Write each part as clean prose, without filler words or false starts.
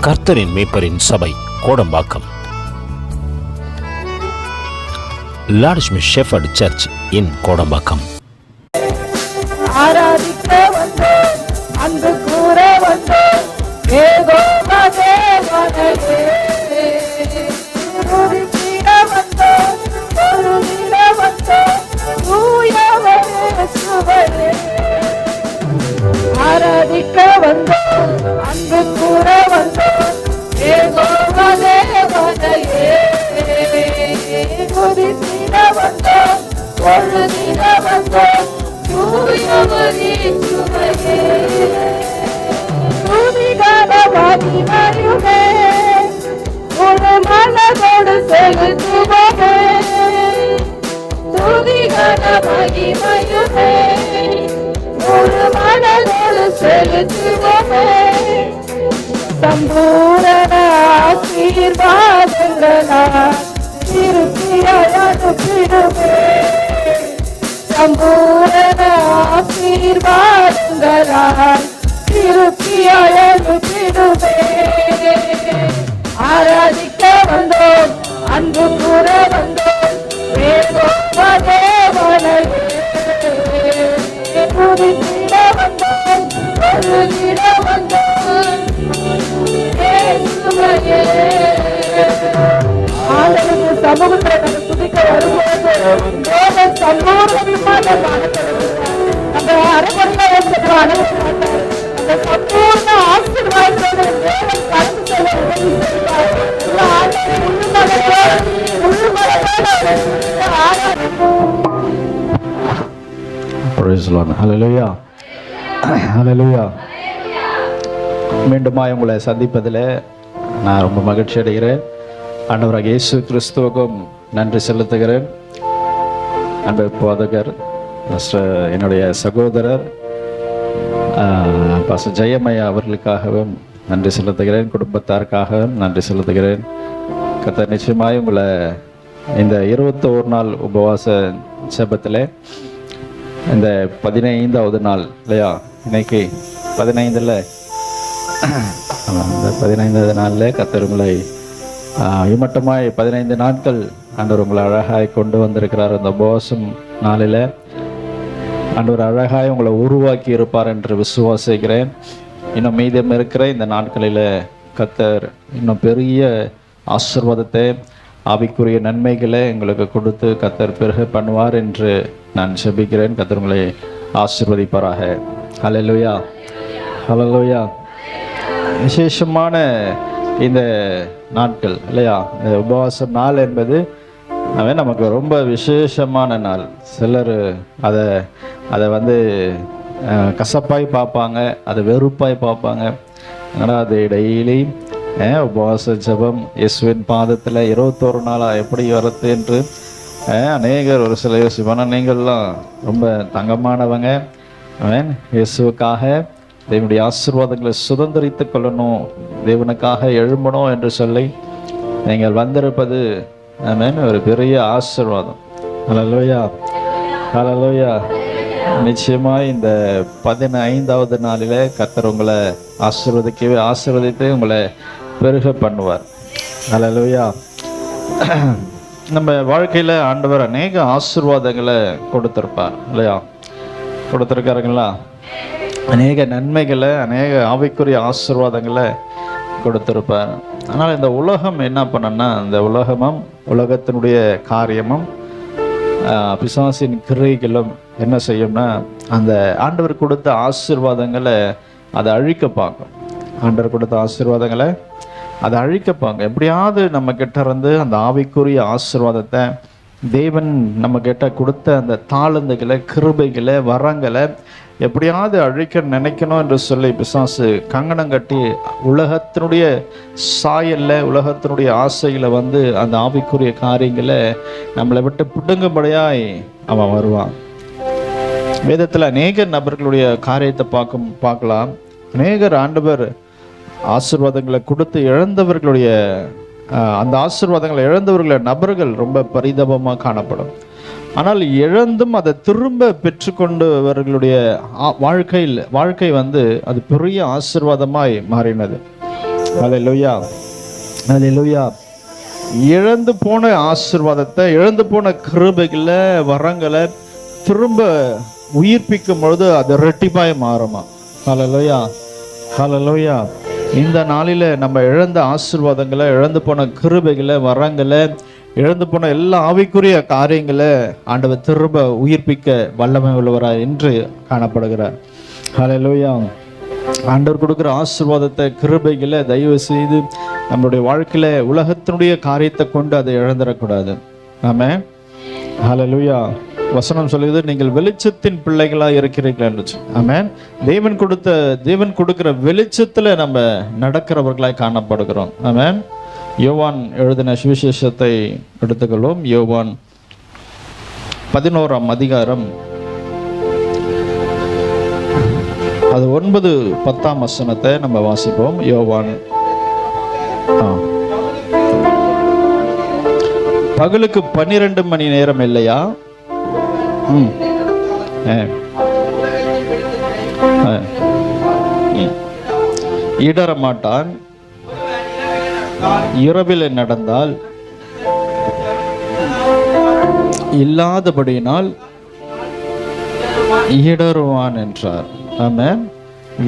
கர்த்தரின் மேய்ப்பரின் சபை Kodambakkam. லார்ட்ஸ்மி shepherd search இன் கோடம்பாக்கம். ஆராதிக்க வந்தோம், அன்பு கூற வந்தோம், யெகோவா தேவனையே. துதித்திட வந்தோம், தொழுதிட வந்தோம், தூயவரே இயேசுவே. ஆராதிக்க வந்தோம், அன்பு கூற வந்தோம், யெகோவா தேவனையே. துதித்திட வந்தோம், தொழுதிட வந்தோம், தூயவரே இயேசுவே. துதிகான மகிமையுமே ஒரு மனதோடு செலுத்துவோமே. துதிகான மகிமையுமே ஒரு மனதோடு செலுத்துவோமே. சம்பூரண ஆசீர்வாதங்களால் திருப்தியாய் அனுப்பிடுமே. சம்பூரண ஆசீர்வாதங்களால் திருப்தியாய் அனுப்பிடுமே. ஆராதிக்க வந்தோம், அன்பு கூற வந்தோம், யெகோவா தேவனையே. துதித்திட வந்தோம், தொழுதிட வந்தோம், இயேசுவையே. ஆண்டவருடைய சமூகத்தில் நம்ம துதிக்க வரும்போது சம்பூர்ணமான அந்த அரைமணி அந்த சம்பூர்ண ஆசீர்வாதத்தோடு கடந்து செல்ல உதவி செய்வார். மீண்டுமாய் உங்களை சந்திப்பதில் நான் ரொம்ப மகிழ்ச்சி அடைகிறேன். ஆண்டவராக இயேசு கிறிஸ்துவுக்கும் நன்றி செலுத்துகிறேன். அன்பு போதகர் என்னுடைய சகோதரர் பாஸ்டர் ஜெயமையா அவர்களுக்காகவும் நன்றி செலுத்துகிறேன். குடும்பத்தாருக்காகவும் நன்றி செலுத்துகிறேன். கர்த்தர் நிச்சயமாய் உங்களை இந்த 21 நாள் உபவாச ஜெபத்தில் இந்த 15வது நாள் இல்லையா, இன்னைக்கு 15ல் இந்த 15வது நாளில் கர்த்தர் உங்களை இம்மட்டமாய் 15 நாட்கள் ஆண்டவர் உங்களை அழகாய் கொண்டு வந்திருக்கிறார். அந்த உபவாசம் நாளில் ஆண்டவர் அழகாய் உங்களை உருவாக்கி இருப்பார் என்று விசுவாசிக்கிறேன். இன்னும் மீதம் இருக்கிற இந்த நாட்களில் கர்த்தர் இன்னும் பெரிய ஆசீர்வாதத்தை, ஆவிக்குரிய நன்மைகளை எங்களுக்கு கொடுத்து கர்த்தர் பெருக பண்ணுவார் என்று நான் ஜெபிக்கிறேன். கர்த்தர் உங்களை ஆசீர்வதிப்பாராக. ஹல்லேலூயா, ஹல்லேலூயா. விசேஷமான இந்த நாட்கள் இல்லையா, இந்த உபவாச நாள் என்பது நமக்கு ரொம்ப விசேஷமான நாள். சிலர் அதை வந்து கசப்பாய் பார்ப்பாங்க, அதை வெறுப்பாய் பார்ப்பாங்க. ஆனால் அது டெய்லி உபவாச ஜெபம் இயேசுவின் பாதத்தில் 21 நாளாக எப்படி வரது என்று அநேகர் ஒரு சில யோசிப்பான. நீங்கள்லாம் ரொம்ப தங்கமானவங்க, இயேசுவுக்காக தேவனுடைய ஆசீர்வாதங்களை சுதந்திரித்து கொள்ளணும், தேவனுக்காக எழும்பணும் என்று சொல்லி நீங்கள் வந்திருப்பது ஒரு பெரிய ஆசீர்வாதம். ஹல்லேலூயா, ஹல்லேலூயா. நிச்சயமாய் இந்த 15வது நாளில் கர்த்தர் உங்களை ஆசீர்வதித்து உங்களை பெருக பண்ணுவார். ஹல்லேலூயா. நம்ம வாழ்க்கையில் ஆண்டவர் அநேக ஆசீர்வாதங்களை கொடுத்திருப்பார் இல்லையா, கொடுத்துருக்காருங்களா? அநேக நன்மைகளை, அநேக ஆவிக்குரிய ஆசீர்வாதங்களை கொடுத்திருப்பார். ஆனால் இந்த உலகம் என்ன பண்ணனா, இந்த உலகத்தினுடைய காரியமும் பிசாசின் கிரியைகளும் என்ன செய்யும்னா, அந்த ஆண்டவர் கொடுத்த ஆசீர்வாதங்களை அதை அழிக்க பார்க்கும். ஆண்டவர் கொடுத்த ஆசீர்வாதங்களை அதை அழிக்கப்பாங்க. எப்படியாவது நம்ம கிட்ட இருந்து அந்த ஆவிக்குரிய ஆசீர்வாதத்தை, தேவன் நம்ம கிட்ட கொடுத்த அந்த தாளந்துகளை, கிருபைகளை, வரங்களை எப்படியாவது அழிக்க நினைக்கணும் என்று சொல்லி பிசாசு கங்கணம் கட்டி உலகத்தினுடைய சாயல்ல, உலகத்தினுடைய ஆசைகளை வந்து அந்த ஆவிக்குரிய காரியங்களை நம்மளை விட்டு பிடுங்கும்படியாய் அவன் வருவான். வேதத்தில் அநேக நபர்களுடைய காரியத்தை பார்க்கலாம். அநேகர் ஆண்டவர் ஆசீர்வாதங்களை கொடுத்து இழந்தவர்களுடைய அந்த ஆசீர்வாதங்களை இழந்தவர்களுடைய நபர்கள் ரொம்ப பரிதாபமாக காணப்படும். ஆனால் இழந்தும் அதை திரும்ப பெற்றுக்கொண்டவர்களுடைய வாழ்க்கை வந்து அது பெரிய ஆசீர்வாதமாய் மாறினது. ஹல்லேலூயா, ஹல்லேலூயா. இழந்து போன ஆசீர்வாதத்தை, இழந்து போன கிருபைகளை, வரங்களை திரும்ப உயிர்ப்பிக்கும் பொழுது அது ரெட்டிப்பாய் மாறுமா. ஹல்லேலூயா, ஹல்லேலூயா. இந்த நாளில நம்ம இழந்த ஆசீர்வாதங்களை, இழந்து போன கிருபைகளை, வரங்களை, இழந்து போன எல்லா ஆவிக்குரிய காரியங்களை ஆண்டவர் திரும்ப உயிர்ப்பிக்க வல்லமை உள்ளவராய் என்று காணப்படுகிறார். ஹல்லேலூயா. ஆண்டவர் கொடுக்குற ஆசீர்வாதத்தை, கிருபைகளை தயவு செய்து நம்மளுடைய வாழ்க்கையில உலகத்தினுடைய காரியத்தை கொண்டு அதை இழந்துடக்கூடாது. ஆமென். ஹல்லேலூயா. வசனம் சொல்லுது, நீங்கள் வெளிச்சத்தின் பிள்ளைகளா இருக்கிறீர்கள் என்று. ஆமென். தேவன் கொடுக்கிற வெளிச்சத்துல நம்ம நடக்கிறவர்களாய் காணப்படுகிறோம். ஆமென். யோவான் எழுதின சுவிசேஷத்தை எடுத்துக்கொள்வோம். யோவான் 11ஆம் அதிகாரம் அது 9-10 வசனத்தை நம்ம வாசிப்போம். யோவான். பகலுக்கு 12 மணி நேரம் இல்லையா? இடற மாட்டான். இரவில் நடந்தால் இல்லாதபடியினால் இடறுவான் என்றார். ஆமென்.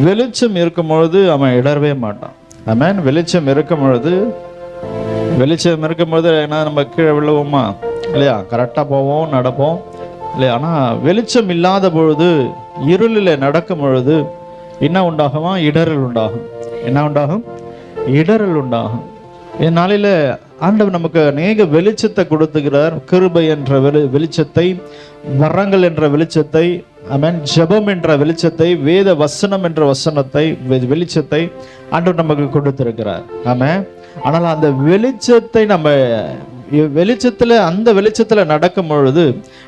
வெளிச்சம் இருக்கும் பொழுது அவன் இடரவே மாட்டான். ஆமென். வெளிச்சம் இருக்கும் பொழுது ஏன்னா நம்ம கீழே விழுவோமா இல்லையா? கரெக்டாக போவோம், நடப்போம் இல்லையா? ஆனால் வெளிச்சம் இல்லாத பொழுது, இருளில் நடக்கும் பொழுது என்ன உண்டாகுமா? இடரல் உண்டாகும். என்ன உண்டாகும்? இடரல் உண்டாகும். இந்நாளில் ஆண்டவர் நமக்கு அநேக வெளிச்சத்தை கொடுத்துக்கிறார். கிருபை என்ற வெளிச்சத்தை, வரங்கள் என்ற வெளிச்சத்தை, ஆமென், ஜெபம் என்ற வெளிச்சத்தை, வேத வசனம் என்ற வெளிச்சத்தை ஆண்டவர் நமக்கு கொடுத்திருக்கிறார். ஆமென். ஆனால் அந்த வெளிச்சத்தை நம்ம அந்த வெளிச்சத்துல நடக்கும் பொழுது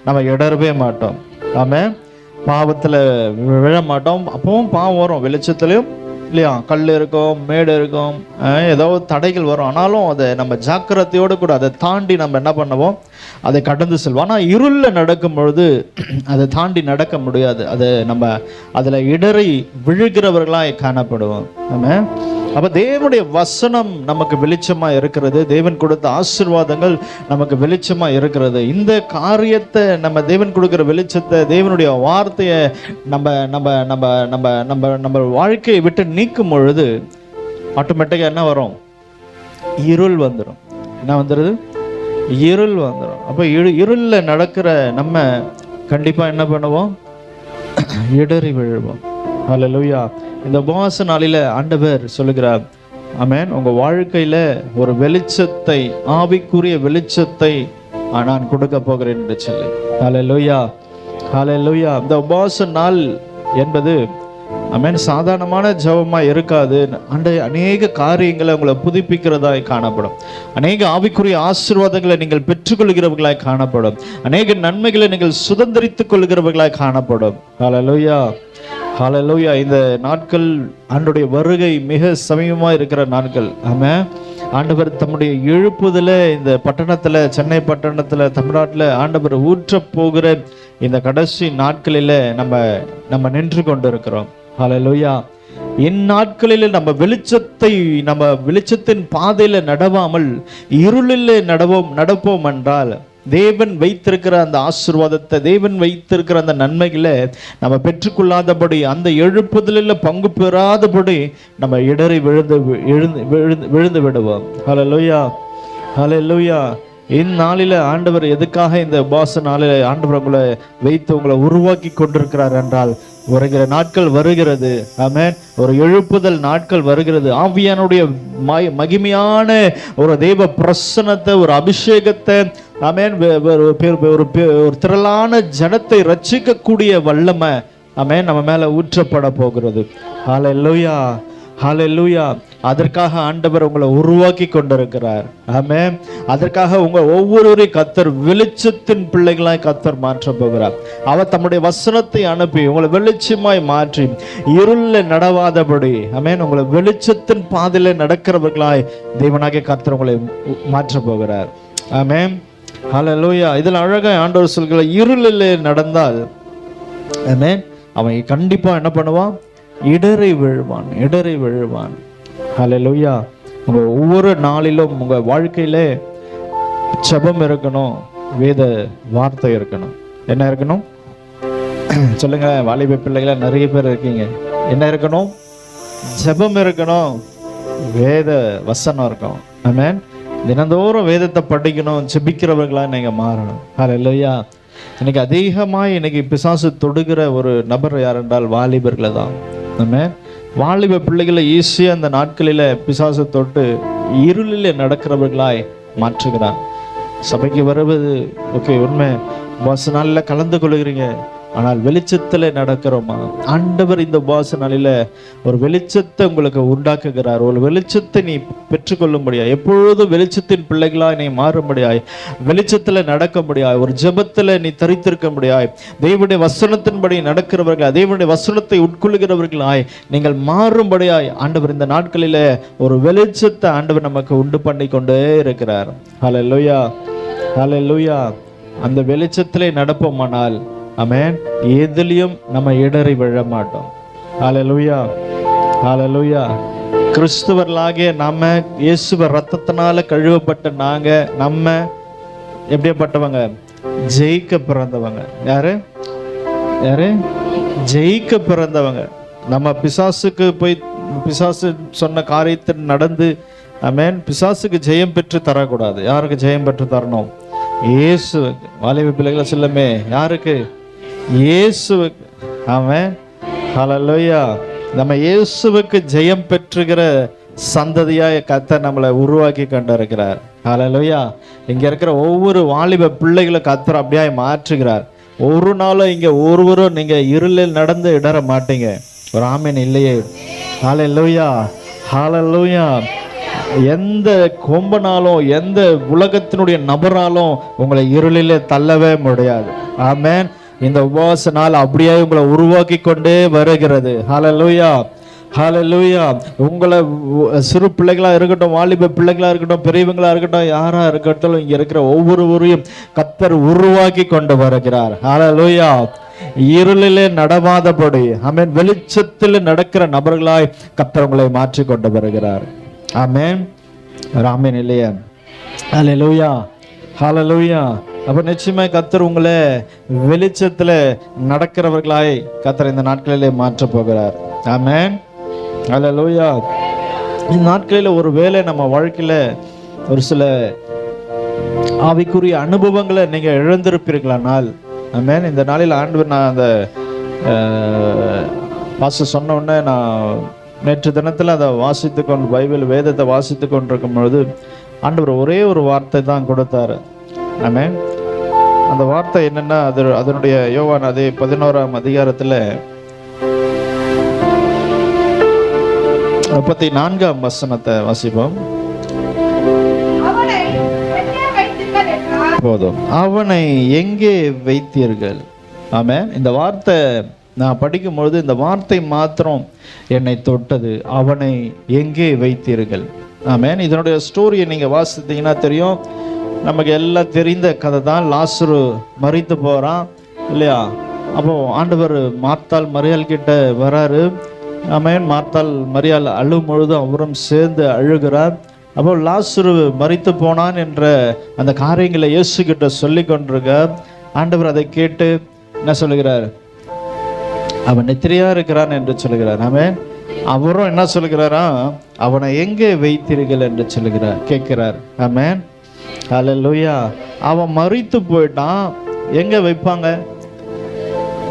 நம்ம இடரவே மாட்டோம். ஆமென். பாவத்துல விழ மாட்டோம். அப்பவும் பாவம் வரும் வெளிச்சத்துலயும் இல்லையா? கல் இருக்கும், மேடு இருக்கும், ஏதாவது தடைகள் வரும். ஆனாலும் அதை நம்ம ஜாக்கிரதையோடு கூட அதை தாண்டி நம்ம என்ன பண்ணுவோம்? அதை கடந்து செல்வோம். ஆனால் இருளில் நடக்கும் பொழுது அதை தாண்டி நடக்க முடியாது. அதை நம்ம அதில் இடறி விழுகிறவர்களாய் காணப்படுவோம். ஆமாம். அப்போ தேவனுடைய வசனம் நமக்கு வெளிச்சமாக இருக்கிறது. தேவன் கொடுத்த ஆசீர்வாதங்கள் நமக்கு வெளிச்சமாக இருக்கிறது. இந்த காரியத்தை நம்ம தேவன் கொடுக்குற வெளிச்சத்தை, தேவனுடைய வார்த்தையை நம்ம நம்ம நம்ம நம்ம நம்ம நம்ம வாழ்க்கையை விட்டு நீக்கும் பொழுது ஆட்டோமேட்டிக்காக என்ன வரும்? இருள் வந்துடும். என்ன வந்துடுது? இருள் வந்துடும். அப்போ இருளில் நடக்கிற நம்ம கண்டிப்பாக என்ன பண்ணுவோம்? இடறி விழுவோம். ஹல்லேலூயா. இந்த உபவாச நாளில ஆண்டவர் சொல்லுகிறார், ஆமென், உங்க வாழ்க்கையில ஒரு வெளிச்சத்தை, ஆவிக்குரிய வெளிச்சத்தை நான் கொடுக்க போகிறேன் என்று சொல்லி. ஹல்லேலூயா, ஹல்லேலூயா. இந்த உபவாச நாள் என்பது ஆமென் சாதாரணமான ஜெபமா இருக்காது. அநேக காரியங்களை உங்களை புதுப்பிக்கிறதாய் காணப்படும். அநேக ஆவிக்குரிய ஆசீர்வாதங்களை நீங்கள் பெற்றுக்கொள்கிறவர்களாய் காணப்படும். அநேக நன்மைகளை நீங்கள் சுதந்திரித்துக் கொள்கிறவர்களாய் காணப்படும். ஹல்லேலூயா, ஹல்லேலூயா. இந்த நாட்கள் ஆண்டவருடைய வருகை மிக சமீபமாக இருக்கிற நாட்கள். ஆமாம். ஆண்டவர் தம்முடைய எழுப்புதல இந்த பட்டணத்தில், சென்னை பட்டணத்தில், தமிழ்நாட்டில் ஆண்டவர் ஊற்ற போகிற இந்த கடைசி நாட்களில் நம்ம நின்று கொண்டு இருக்கிறோம். ஹல்லேலூயா. இந்நாட்களில் நம்ம வெளிச்சத்தின் பாதையில நடவாமல் இருளில் நடப்போம் என்றால் தேவன் வைத்திருக்கிற அந்த ஆசீர்வாதத்தை, தேவன் வைத்திருக்கிற அந்த நன்மைகளை நம்ம பெற்றுக்கொள்ளாதபடி, அந்த எழுப்புதலில் பங்கு பெறாதபடி நம்ம இடறி விழுந்து விடுவோம். ஹல்லேலூயா, ஹல்லேலூயா. இந்நாளில் ஆண்டவர் எதுக்காக இந்த உபவாச நாளில் ஆண்டவர் உங்களை வைத்து உங்களை உருவாக்கி கொண்டிருக்கிறார் என்றால், வருகிற நாட்கள் வருகிறது. ஆமென். ஒரு எழுப்புதல் நாட்கள் வருகிறது. ஆவியானுடைய மகிமையான ஒரு தெய்வ பிரசன்னத்தை, ஒரு அபிஷேகத்தை, ஆமென், ஒரு திரளான ஜனத்தை ரட்சிக்கக்கூடிய வல்லமை ஆமென் நம்ம மேல ஊற்றப்பட போகிறது. ஹல்லேலூயா, ஹல்லேலூயா. அதற்காக ஆண்டவர் உங்களை உருவாக்கி கொண்டிருக்கிறார். ஆமென். அதற்காக உங்க ஒவ்வொருவரையும் கர்த்தர் வெளிச்சத்தின் பிள்ளைகளாய் கர்த்தர் மாற்ற போகிறார். அவர் தம்முடைய வசனத்தை அனுப்பி உங்களை வெளிச்சமாய் மாற்றி இருளில் நடவாதபடி, ஆமென், உங்களை வெளிச்சத்தின் பாதையில நடக்கிறவர்களாய் தேவனாகிய கர்த்தர் உங்களை மாற்ற போகிறார். ஆமென், ஹல்லேலூயா. இதில் அழகா ஆண்டவர் சொல்கிற, இருளில் நடந்தால் ஆமென் அவன் கண்டிப்பா என்ன பண்ணுவான்? இடறி விழுவான். ஹல்லேலூயா. உங்க ஒவ்வொரு நாளிலும் உங்க வாழ்க்கையில ஜெபம் இருக்கணும், வேத வார்த்தை இருக்கணும். என்ன இருக்கணும் சொல்லுங்க. வாலிப பிள்ளைகள நிறைய பேர் இருக்கீங்க. என்ன இருக்கணும்? ஜெபம் இருக்கணும், வேத வசனம் இருக்கணும். ஆமென். தினந்தோறும் வேதத்தை படிக்கணும், ஜெபிக்கிறவர்களா நீங்க மாறணும். ஹல்லேலூயா. இன்னைக்கு அதிகமாக இன்னைக்கு பிசாசு தொடுகிற ஒரு நபர் யார் என்றால் வாலிபர்களை தான். ஆமென். வாலிப பிள்ளைகளை ஈஸியாக அந்த நாட்களில் பிசாசு தொட்டு இருளில் நடக்கிறவர்களாய் மாற்றுகிறான். சபைக்கு வருவது ஓகே, உண்மை, உபவாச நாளில் கலந்து கொள்கிறீங்க, ஆனால் வெளிச்சத்தில் நடக்கிறோமா? ஆண்டவர் இந்த உபவாச நாளில் ஒரு வெளிச்சத்தை உங்களுக்கு உண்டாக்குகிறார். ஒரு வெளிச்சத்தை நீ பெற்றுக்கொள்ளும்படியாய், எப்பொழுதும் வெளிச்சத்தின் பிள்ளைகளாய் நீ மாறும்படியாய், வெளிச்சத்தில் நடக்க முடியாய், ஒரு ஜெபத்தில் நீ தரித்திருக்க முடியாய், தேவனுடைய வசனத்தின்படி நடக்கிறவர்கள், தேவனுடைய வசனத்தை உட்கொள்கிறவர்களாய் நீங்கள் மாறும்படியாய் ஆண்டவர் இந்த நாட்களில் ஒரு வெளிச்சத்தை ஆண்டவர் நமக்கு உண்டு பண்ணி கொண்டே இருக்கிறார். ஹல்லேலூயா, ஹல்லேலூயா. அந்த வெளிச்சத்திலே நடப்போமானால் ஆமென், எதிலையும் நம்ம இடறி விழ மாட்டோம். ஹல்லேலூயா, ஹல்லேலூயா. கிறிஸ்துவர்களாகிய நம்ம இயேசுவ ரத்தத்தினால கழுவப்பட்ட நம்ம எப்படிப்பட்டவங்க? ஜெயிக்க பிறந்தவங்க. யாரு? ஜெயிக்க பிறந்தவங்க. நம்ம பிசாசுக்கு போய் பிசாசு சொன்ன காரியத்தில் நடந்து ஆமென், பிசாசுக்கு ஜெயம் பெற்று தரக்கூடாது. யாருக்கு ஜெயம் பெற்று தரணும்? இயேசுவுக்கு. வாலிப பிள்ளைகளை சொல்லுமே, யாருக்கு? இயேசுவுக்கு. ஆமென், ஹல்லேலூயா. நம்ம இயேசுவுக்கு ஜெயம் பெற்றுகிற சந்ததியாய் கர்த்தர் நம்மளை உருவாக்கி கொண்டிருக்கிறார். ஹல்லேலூயா. இங்க இருக்கிற ஒவ்வொரு வாலிப பிள்ளைகளை கர்த்தர் அப்படியே மாற்றுகிறார். ஒரு நாளும் இங்க ஒருவரும் நீங்க இருளில் நடந்து இடற மாட்டீங்க. ஒரு ஆமென் இல்லையே? ஹல்லேலூயா, ஹல்லேலூயா. எந்த கொம்பனாலும் எந்த உலகத்தினுடைய நபராலும் உங்களை இருளிலே தள்ளவே முடியாது. ஆமென். இந்த உபவாச நாள் அப்படியே உங்களை உருவாக்கி கொண்டே வருகிறது. ஹல்லேலூயா, ஹல்லேலூயா. உங்களை சிறு பிள்ளைகளா இருக்கட்டும், வாலிப பிள்ளைகளா இருக்கட்டும், பெரியவங்களா இருக்கட்டும், யாரா இருக்கட்டும், இங்க இருக்கிற ஒவ்வொருவரையும் கர்த்தர் உருவாக்கி கொண்டு வருகிறார். ஹல்லேலூயா. இருளிலே நடவாதபடி ஆமென், வெளிச்சத்தில் நடக்கிற நபர்களாய் கர்த்தர் உங்களை மாற்றி கொண்டு வருகிறார். ஆமென், ஆமென் இல்லையா? ஹல்லேலூயா, ஹல்லேலூயா. அப்ப நிச்சயமா கர்த்தர் உங்களை வெளிச்சத்துல நடக்கிறவர்களாய் கர்த்தர் இந்த நாட்களிலே மாற்ற போகிறார். ஆமென், ஹல்லேலூயா. இந்த நாட்களில் ஒரு வேளை நம்ம வாழ்க்கையில ஒரு சில ஆவிக்குரிய அனுபவங்களை நீங்க இழந்திருப்பீர்களானால் ஆமென், இந்த நாளில் ஆண்டவர், நான் அந்த பாஸ்டர் சொன்ன உடனே நான் நேற்று தினத்தில் அதை வாசித்து கொண்டு பைபிள் வேதத்தை வாசித்து கொண்டிருக்கும் பொழுது ஆண்டவர் ஒரே ஒரு வார்த்தை தான் கொடுத்தாரு. ஆமென். அந்த வார்த்தை என்னன்னா, அதனுடைய யோவான் அதே 11ஆம் அதிகாரத்தில் 34ஆம் வசனத்தை வாசிப்போம். போதும். அவனை எங்கே வைத்தீர்கள்? ஆமென். இந்த வார்த்தை நான் படிக்கும்பொழுது இந்த வார்த்தை மாத்திரம் என்னை தொட்டது. அவனை எங்கே வைத்தீர்கள்? ஆமென். இதனுடைய ஸ்டோரியை நீங்க வாசித்தீங்கன்னா தெரியும். நமக்கு எல்லாம் தெரிந்த கதை தான். லாசரு மரித்து போறான் இல்லையா? அப்போ ஆண்டவர் மார்த்தாள் மரியாள் கிட்ட வராரு. ஆமென். மார்த்தாள் மரியாள் அழும் பொழுது அவரும் சேர்ந்து அழுகிறார். அப்போ லாசரு மரித்து போனான் என்ற அந்த காரியங்களை இயேசு கிட்ட சொல்லி கொண்டிருக்க ஆண்டவர் அதை கேட்டு என்ன சொல்லுகிறார்? அவன் நித்திரையா இருக்கிறான் என்று சொல்லுகிறார். ஆமென். அவரும் என்ன சொல்லுகிறாரா? அவனை எங்கே வைத்தீர்கள் என்று சொல்லுகிறார், கேட்கிறார். ஆமென், ஹல்லேலூயா. அவன் மரித்து போயிட்டான். எங்க வைப்பாங்க?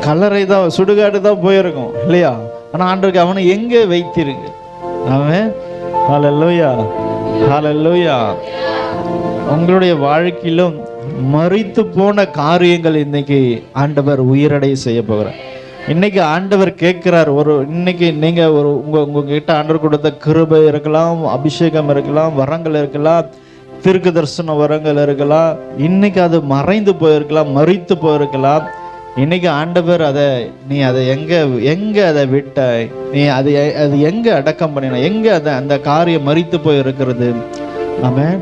கல்லறை தான், சுடுகாடு தான் போயிருக்கும் இல்லையா? ஆனா ஆண்டவருக்கு அவனை எங்கே வைத்தீர்கள்? ஆமென், ஹல்லேலூயா, ஹல்லேலூயா. உங்களுடைய வாழ்க்கையிலும் மரித்து போன காரியங்கள் இன்னைக்கு ஆண்டவர் உயிரடை செய்ய போகிறார். இன்னைக்கு ஆண்டவர் கேட்கிறார். இன்னைக்கு நீங்க உங்ககிட்ட ஆண்டவர் கொடுத்த கிருபை இருக்கலாம், அபிஷேகம் இருக்கலாம், வரங்கள் இருக்கலாம், தீர்க்க தரிசன வரங்கள் இருக்கலாம். இன்னைக்கு அது மறைந்து போயிருக்கலாம், மரித்து போயிருக்கலாம். இன்னைக்கு ஆண்டவர் நீ அதை எங்க அதை விட்ட, நீ அது எங்க அடக்கம் பண்ணின, எங்க அந்த காரியம் மரித்து போய் இருக்கிறது? ஆமென்.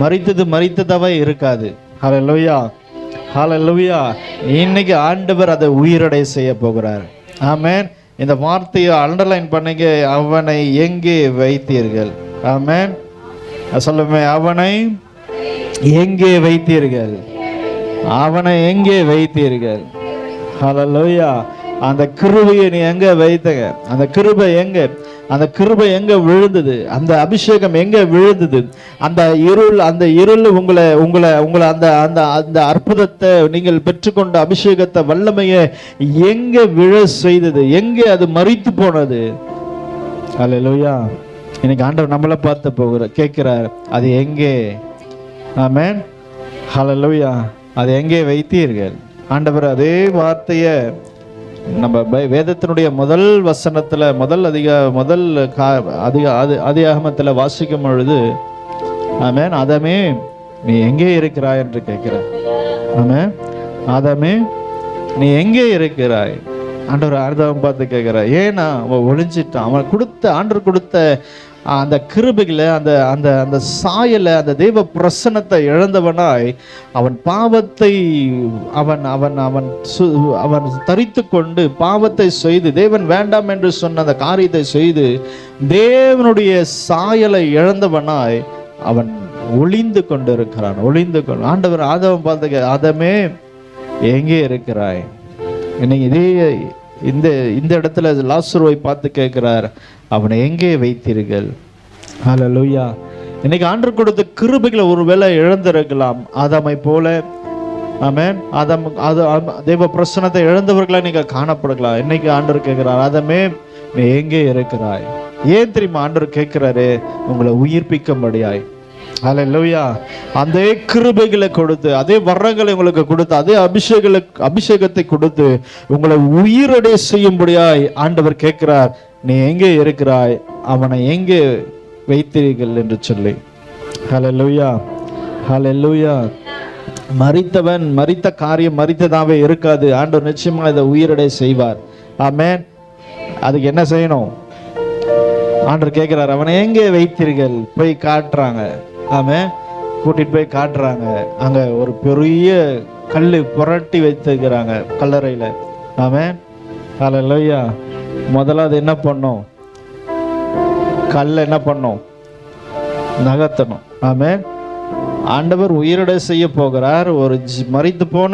மரித்ததாவே இருக்காது. ஹல்லேலூயா, ஹல்லேலூயா. இன்னைக்கு ஆண்டவர் அதை உயிரடை செய்ய போகிறார். ஆமென். இந்த வார்த்தையை அண்டர்லைன் பண்ணீங்க. அவனை எங்கே வைத்தீர்கள்? ஆமென். சொல்லுமே, அவனை எங்கே வைத்தீர்கள்? அவனை எங்கே வைத்தீர்கள்? ஹல்லேலூயா. அந்த கிருபையை நீ எங்க வைத்தங்க? அந்த கிருபை எங்க? அந்த கிருபை எங்க விழுந்தது? அந்த அபிஷேகம் எங்க விழுந்தது? அந்த இருள் உங்களை உங்களை உங்களை அந்த அந்த அந்த அற்புதத்தை, நீங்கள் பெற்றுக்கொண்ட அபிஷேகத்தை, வல்லமையை எங்க விழ செய்தது? எங்கே அது மரித்து போனது? ஹல்லேலூயா. இன்னைக்கு ஆண்டவர் நம்மளை பார்த்து கேட்கிறார், அது எங்கே? ஆமென். ஹல்லேலூயா. அது எங்கே வைத்தீர்கள்? ஆண்டவர் அதே வார்த்தையை நம்ம வேதத்தினுடைய முதல் வசனத்துல அதிகாகமத்துல வாசிக்கும் பொழுது, ஆமென், ஆதாமே நீ எங்கே இருக்கிறாய் என்று கேட்கிறார். ஆமென். ஆதாமே நீ எங்கே இருக்கிறாய்? ஆண்டவர் ஆதாம் பார்த்து கேட்கிறார். ஏன்னா அவன் ஒளிஞ்சிட்டான். அவன் ஆண்டவர் கொடுத்த அந்த கிருபைகளை, அந்த அந்த அந்த சாயலை, அந்த தெய்வ பிரசன்னத்தை இழந்தவனாய் அவன் பாவத்தை அவன் அவன் அவன் அவன் தரித்து கொண்டு பாவத்தை செய்து, தேவன் வேண்டாம் என்று சொன்ன அந்த காரியத்தை செய்து தேவனுடைய சாயலை இழந்தவனாய் அவன் ஒளிந்து கொண்டிருக்கிறான். ஆண்டவர் ஆதாம் பார்த்து, ஆதாமே எங்கே இருக்கிறாய்? இன்னைக்கு இதே இந்த இடத்துல லாசருவை பார்த்து கேட்கிறார், அவனை எங்கே வைத்தீர்கள்? ஹல்லேலூயா. இன்னைக்கு ஆண்டவர் கொடுத்த கிருபைகளை ஒருவேளை இழந்திருக்கலாம், ஆதாமை போல. ஆமென். தேவ பிரசன்னத்தை இழந்தவர்களா நீங்க காணப்படலாம். இன்னைக்கு ஆண்டவர் கேட்கிறார், ஆதாமே நீ எங்கே இருக்கிறாய்? ஏன் தெரியுமா ஆண்டவர் கேட்கிறாரு? உங்களை உயிர்ப்பிக்கும்படியாய். ஹல்லேலூயா. அந்த கிருபைகளை கொடுத்து, அதே வரங்களை உங்களுக்கு கொடுத்து, அதே அபிஷேகத்தை கொடுத்து உங்களை உயிரடை செய்யும்படியாய் ஆண்டவர் கேட்கிறார், நீ எங்கே இருக்கிறாய்? அவனை எங்கே வைத்தீர்கள் என்று சொல்லி. ஹல்லேலூயா. ஹல்லேலூயா. மரித்த காரியம் மரித்ததாவே இருக்காது. ஆண்டவர் நிச்சயமா இதை உயிரடை செய்வார். ஆமென். அதுக்கு என்ன செய்யணும்? ஆண்டவர் கேட்கிறார், அவனை எங்கே வைத்தீர்கள்? போய் காட்டுறாங்க. ஆமென். கூட்டிட்டு போய் காட்டுறாங்க. அங்க ஒரு பெரிய கல்லு புரட்டி வைத்திருக்கிறாங்க கல்லறையில. ஆமென். ஹல்லேலூயா. முதல்ல அது என்ன பண்ணும்? கல்ல என்ன பண்ணும்? நகர்த்தணும். ஆமென். ஆண்டவர் உயிரோட செய்ய போகிறார். ஒரு மரித்து போன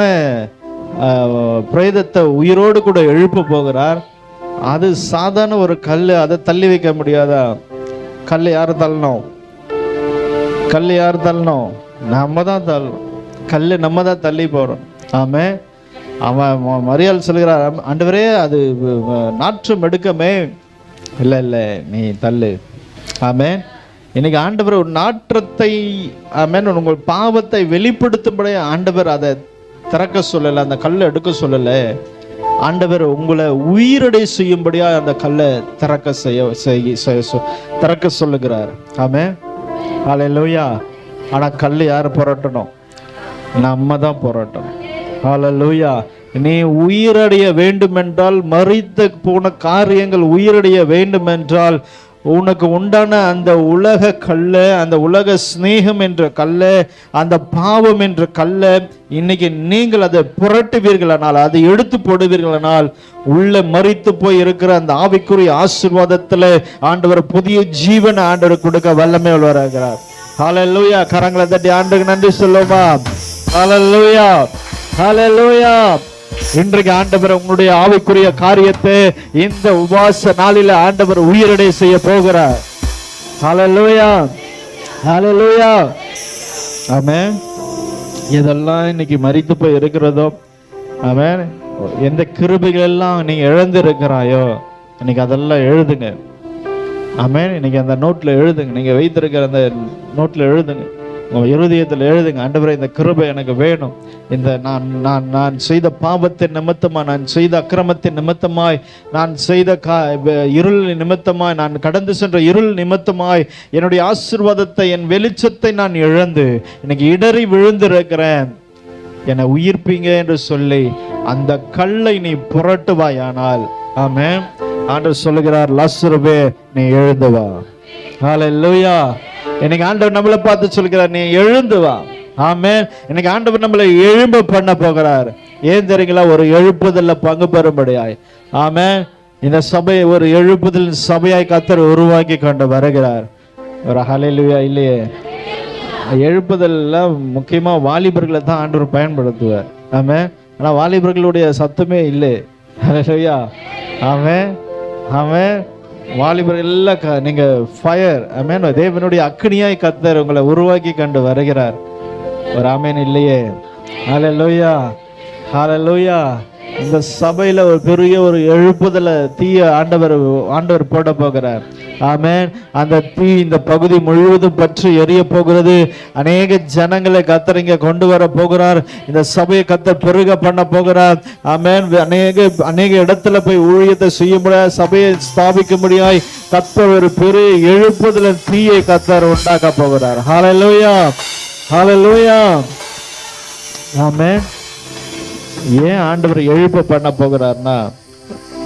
பிரேதத்தை உயிரோடு கூட எழுப்ப போகிறார். அது சாதாரண ஒரு கல், அதை தள்ளி வைக்க முடியாதா? கல் யாரு தள்ளணும்? கல் யார் தள்ளணும்? நம்ம தான் தள்ளணும். கல் நம்ம தான் தள்ளி போறோம். ஆமென். அவன் மரியாள் சொல்கிறார், ஆண்டவரே அது நாற்றம் எடுக்கமே. இல்லை நீ தள்ளு. ஆமென். இன்னைக்கு ஆண்டவர் ஒரு நாற்றத்தை, ஆமென், உங்கள் பாவத்தை வெளிப்படுத்தும்படி ஆண்டவர் அதை திறக்க சொல்லலை, அந்த கல்லை எடுக்க சொல்லலை. ஆண்டவர் உங்களை உயிரடை செய்யும்படியா அந்த கல்லை திறக்க சொல்லுகிறார். ஆமென். ஹல்லேலூயா. ஆனா கல் யார் புரட்டணும்? நம்ம தான் புரட்டணும். ஹல்லேலூயா. நீ உயிரடைய வேண்டும் என்றால், மரித்து போன காரியங்கள் உயிரடைய வேண்டும் என்றால், உனக்கு உண்டான அந்த உலக கல்ல, அந்த உலக ஸ்நேகம் என்ற கல்ல, அந்த பாவம் என்ற கல்ல இன்னைக்கு நீங்கள் அதை புரட்டுவீர்களானால், அதை எடுத்து போடுவீர்களானால், உள்ள மரித்து போய் இருக்கிற அந்த ஆவிக்குரிய ஆசீர்வாதத்துல ஆண்டவர் புதிய ஜீவனை ஆண்டவர் கொடுக்க வல்லமை உள்ளவராகிறார். ஹல்லேலூயா. கரங்களை தட்டி ஆண்டவருக்கு நன்றி சொல்லுமா? ஹல்லேலூயா. ஹல்லேலூயா. இன்றைக்கு ஆண்டவர் உங்களுடைய ஆவிக்குரிய காரியத்தை இந்த உபவாச நாளில ஆண்டவர் உயிரடை செய்ய போகிறார். ஹல்லேலூயா. ஹல்லேலூயா. ஆமென். இதெல்லாம் இன்னைக்கு மரித்து போய் இருக்கிறதோ, ஆமென், எந்த கிருபைகள் எல்லாம் நீங்க இழந்து இருக்கிறாயோ இன்னைக்கு அதெல்லாம் எழுதுங்க. ஆமென். இன்னைக்கு அந்த நோட்ல எழுதுங்க. நீங்க வைத்திருக்கிற அந்த நோட்ல எழுதுங்க. உங்க இருதயத்தில் எழுதுங்க, ஆண்டவரே இந்த கிருபை எனக்கு வேணும். இந்த நான் செய்த பாவத்தின் நிமித்தமாய், நான் செய்த அக்கிரமத்தின் நிமித்தமாய், நான் செய்த இருள் நிமித்தமாய், நான் கடந்து சென்ற இருள் நிமித்தமாய் என்னுடைய ஆசீர்வாதத்தை, என் வெளிச்சத்தை நான் இழந்து இன்னைக்கு இடறி விழுந்திருக்கிறேன். என்னை உயிர்ப்பீங்க என்று சொல்லி அந்த கல்லை நீ புரட்டுவாயானால், ஆமென், ஆண்டவர் சொல்லுகிறார், லாசருவே நீ எழுந்து வா. ஹல்லேலூயா. இன்னைக்கு ஆண்டவர் நம்மளை பார்த்து சொல்கிறார், நீ எழுந்து வா. ஆமென். இன்னைக்கு ஆண்டவர் நம்மளை எழும்ப பண்ண போகிறார். ஏன் தெரியுங்களா? ஒரு எழுப்புதல்ல பங்கு பெறும்படியாய். ஆமென். இந்த சபையை ஒரு எழுப்புதல் சபையாய் கர்த்தர் உருவாக்கி கொண்டு வருகிறார். ஒரு ஹல்லேலூயா இல்லையே? எழுப்புதல்ல முக்கியமா வாலிபர்களை தான் ஆண்டவர் பயன்படுத்துவார். ஆமென். ஆனா வாலிபர்களுடைய சத்தமே இல்லை. ஹல்லேலூயா. ஆமென் ஆமென். வாலிபர்கள் எல்லாம் நீங்க ஃபயர். ஆமென். தேவனுடைய அக்கினியாய் கர்த்தர் உங்களை உருவாக்கி கொண்டு வருகிறார். ஒரு ஆமென் இல்லையே? ஹல்லேலூயா ஹல்லேலூயா. இந்த சபையில ஒரு பெரிய ஒரு எழுப்புதல தீய ஆண்டவர் போட போகிறார். ஆமென். அந்த தீ இந்த பகுதி முழுவதும் பற்றி எரிய போகிறது. அநேக ஜனங்களை கர்த்தர் இங்க கொண்டு வர போகிறார். இந்த சபையை கர்த்தர் பெருக பண்ண போகிறார். ஆமென். அநேக இடத்துல போய் ஊழியத்தை செய்ய முடியாது, சபையை ஸ்தாபிக்க முடியாய் கர்த்தர் ஒரு பெரிய எழுப்புதல தீயை கர்த்தர் உண்டாக்க போகிறார். ஹல்லேலூயா ஹல்லேலூயா. ஆமென். ஏன் ஆண்டவர் எழுப்ப பண்ண போகிறார்னா,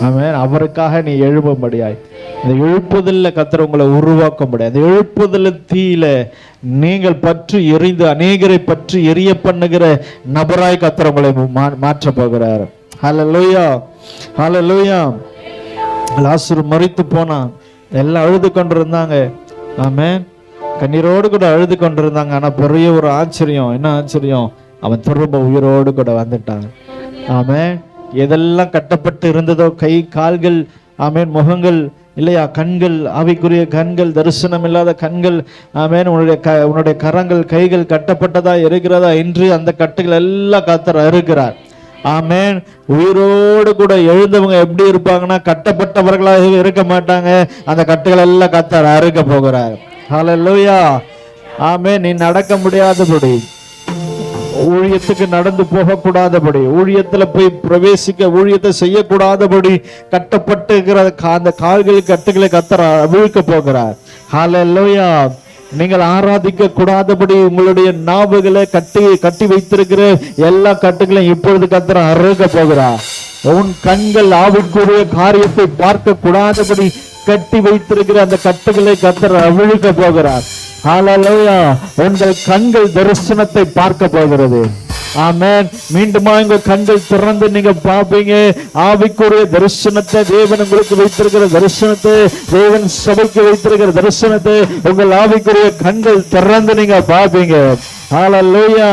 ஆமென், அவருக்காக நீ எழுப்பும்படியாய் இந்த எழுப்புதல்ல கர்த்தர் உங்களை உருவாக்க முடியாது. இந்த எழுப்புதல் தீயில நீங்கள் பற்றி எரிந்து அநேகரை பற்றி எரிய பண்ணுகிற நபராய் கர்த்தர் உங்களை மாற்ற போகிறார். ஹல்லேலூயா ஹல்லேலூயா. லாசரு மரித்து போனான். எல்லாம் அழுது கொண்டிருந்தாங்க. ஆமென். கண்ணீரோடு கூட அழுது கொண்டிருந்தாங்க. ஆனா பெரிய ஒரு ஆச்சரியம். என்ன ஆச்சரியம்? அவன் திரும்ப உயிரோடு கூட வந்துட்டான். ஆமென். எதெல்லாம் கட்டப்பட்டு இருந்ததோ, கை கால்கள், ஆமென், முகங்கள் இல்லையா, கண்கள், ஆவிக்குரிய கண்கள், தரிசனம் இல்லாத கண்கள், ஆமென், உன்னுடைய கரங்கள் கைகள் கட்டப்பட்டதா இருக்கிறதா என்று அந்த கட்டுகள் எல்லாம் கர்த்தர் அறுக்கிறார். ஆமென். உயிரோடு கூட எழுந்தவங்க எப்படி இருப்பாங்கன்னா கட்டப்பட்டவர்களாக இருக்க மாட்டாங்க. அந்த கட்டுகள் எல்லாம் கர்த்தர் அறுக்க போகிறார். ஹல்லேலூயா. ஆமென். நீ நடக்க முடியாதபடி, ஊழியத்துக்கு நடந்து போக கூடாதபடி, ஊழியத்துல போய் பிரவேசிக்க, ஊழியத்தை செய்யக்கூடாதபடி கட்டப்பட்டு அந்த கால்கள் கட்டுகளை கர்த்தர் அவிழ்க்க போகிறார். ஹல்லேலூயா. நீங்கள் ஆராதிக்க கூடாதபடி உங்களுடைய நாவுகளை கட்டி வைத்திருக்கிற எல்லா கட்டுகளையும் இப்பொழுது கர்த்தர் அறுக்க போகிறார். உன் கண்கள் ஆவிக்குரிய காரியத்தை பார்க்க கூடாதபடி கட்டி வைத்திருக்கிற அந்த கட்டுகளை கர்த்தர் அவிழ்க்க போகிறார். ஹல்லேலூயா. உங்கள் கண்கள் தரிசனத்தை பார்க்க போகிறது. ஆமென். மீண்டுமா உங்க கண்கள் திறந்து நீங்க பார்ப்பீங்க ஆவிக்குரிய தரிசனத்தை. தேவன் உங்களுக்கு வைத்திருக்கிற தரிசனத்தை, தேவன் சபைக்கு வைத்திருக்கிற தரிசனத்தை உங்கள் ஆவிக்குரிய கண்கள் திறந்து நீங்க பார்ப்பீங்க. ஹல்லேலூயா.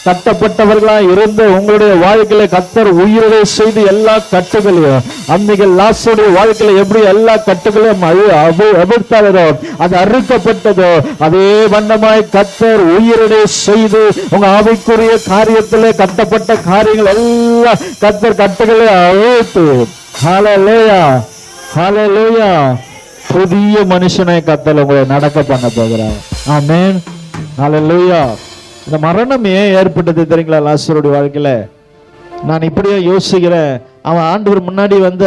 கட்டப்பட்டவர்களா இருந்த உங்களுடைய வாழ்க்கையில கர்த்தர் உயிரை செய்து எல்லா கட்டுகளையும், அன்னைக்கு லாசருடைய வாழ்க்கையில எப்படி எல்லா கட்டுகளையும் அவிழ்த்தாரோ, அது அறுக்கப்பட்டதோ, அதே வண்ணமாய் கர்த்தர் உயிரை செய்து உங்க ஆவிக்குரிய காரியத்திலே கட்டப்பட்ட காரியங்கள் எல்லாம் கர்த்தர் கட்டுகளை அவிழ்த்து, ஹல்லேலூயா ஹல்லேலூயா, புதிய மனுஷனை கர்த்தர் உங்களை நடக்க பண்ண போகிறார். ஆமென். ஹல்லேலூயா. இந்த மரணம் ஏன் ஏற்பட்டது தெரியுங்களா லாசருடைய வாழ்க்கையில? நான் இப்படியே யோசிக்கிறேன். அவன் ஆண்டவர் முன்னாடி வந்து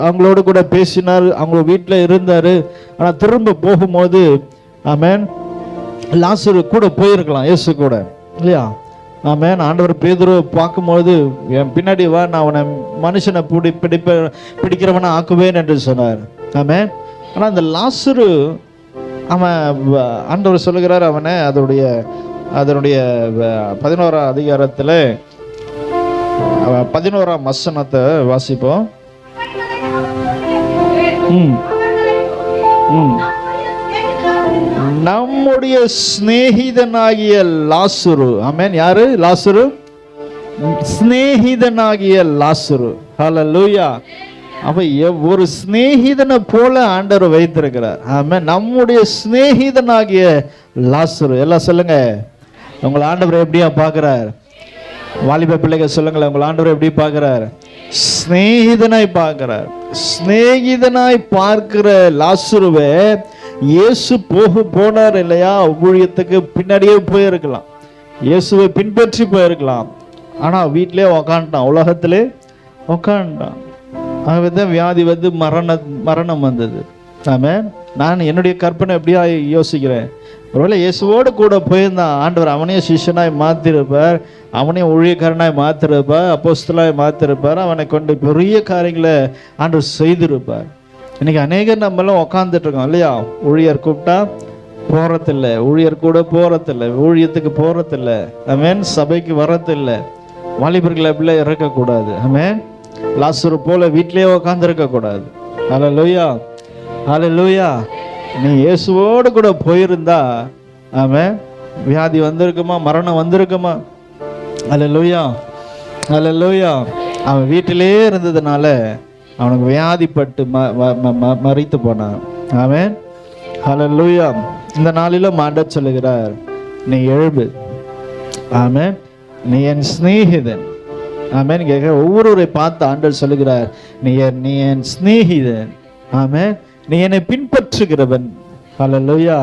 அவங்களோடு கூட பேசினார், அவங்க வீட்டில் இருந்தாரு. ஆனால் திரும்ப போகும்போது, ஆமென், லாசரு கூட போயிருக்கலாம் இயேசு கூட, இல்லையா? ஆமென். ஆண்டவர் பேதுரு பார்க்கும்போது, என் பின்னாடி வா, நான் அவனை மனுஷனை பிடிக்கிறவனை ஆக்குவேன் என்று சொன்னார். ஆமென். ஆனால் அந்த லாசரு அவன் ஆண்டவர் சொல்லுகிறார் அவனை அதனுடைய 11ஆம் அதிகாரத்தில் 11ஆம் வசனத்தை வாசிப்போம். நம்முடைய சிநேகிதனாகிய லாசரு. ஆமென். யாரு? லாசரு. சிநேகிதனாகிய லாசரு. ஹல்லேலூயா. அவ ஒரு சிநேகிதனை போல ஆண்டவர் வைத்திருக்கிறார். ஆமென். நம்முடைய சிநேகிதனாகிய லாசரு. எல்லாம் சொல்லுங்க, உங்களை ஆண்டவர் எப்படியா பார்க்கிறார்? வாலிப பிள்ளைகள் சொல்லுங்களேன், உங்களை ஆண்டவர் எப்படி பார்க்கிறார்? சிநேகிதனாய் பார்க்கிறார். சிநேகிதனாய் பார்க்கிற லாசருவை இயேசு போனார் இல்லையா, ஊழியத்துக்கு பின்னாடியே போயிருக்கலாம், இயேசுவை பின்பற்றி போயிருக்கலாம். ஆனா வீட்டிலே உக்காண்டான், உலகத்திலே உக்காண்டான். அவதான் வியாதி வந்து மரணம் வந்தது. ஆமென். நான் என்னுடைய கற்பனை எப்படியா யோசிக்கிறேன், ஒருவேளை இயேசுவோடு கூட போயிருந்தான் ஆண்டவர் அவனையும் சிஷ்யனாய் மாற்றிருப்பார், அவனையும் ஊழியக்காரனாய் மாற்றிருப்பார், அப்போஸ்தலனாய் மாற்றிருப்பார், அவனை கொண்டு பெரிய காரியங்களை ஆண்டவர் செய்திருப்பார். இன்னைக்கு அநேகர் நம்மளும் உக்காந்துட்டு இருக்கோம் இல்லையா? ஊழியர் கூப்பிட்டா போறதில்லை, ஊழியர் கூட போறதில்லை, ஊழியத்துக்கு போறதில்லை. ஆமென். சபைக்கு வரதில்லை. வாலிபர்கள் அப்படிலாம் இறக்கக்கூடாது. ஆமென். லாசரு போல வீட்டிலேயே உட்கார்ந்திருக்க கூடாது. ஹல்லேலூயா, ஹல்லேலூயா. நீ இயேசுவோடு கூட போயிருந்தா ஆமென், வியாதி வந்திருக்குமா, மரணம் வந்திருக்குமா? ஹல்லேலூயா, ஹல்லேலூயா. அவன் வீட்டிலே இருந்ததுனால அவனுக்கு வியாதிப்பட்டு மரித்து போனான். ஆமென், ஹல்லேலூயா. இந்த நாளிலும் ஆண்டவர் சொல்லுகிறார், நீ எழும்பு. ஆமென், நீ என் சிநேகிதன். ஆமென். கேட்க ஒவ்வொருவரை பார்த்து ஆண்டவர் சொல்லுகிறார், நீ என் சிநேகிதன். ஆமென், நீ என்னை பின்பற்றுகிறவன். ஹல்லேலூயா.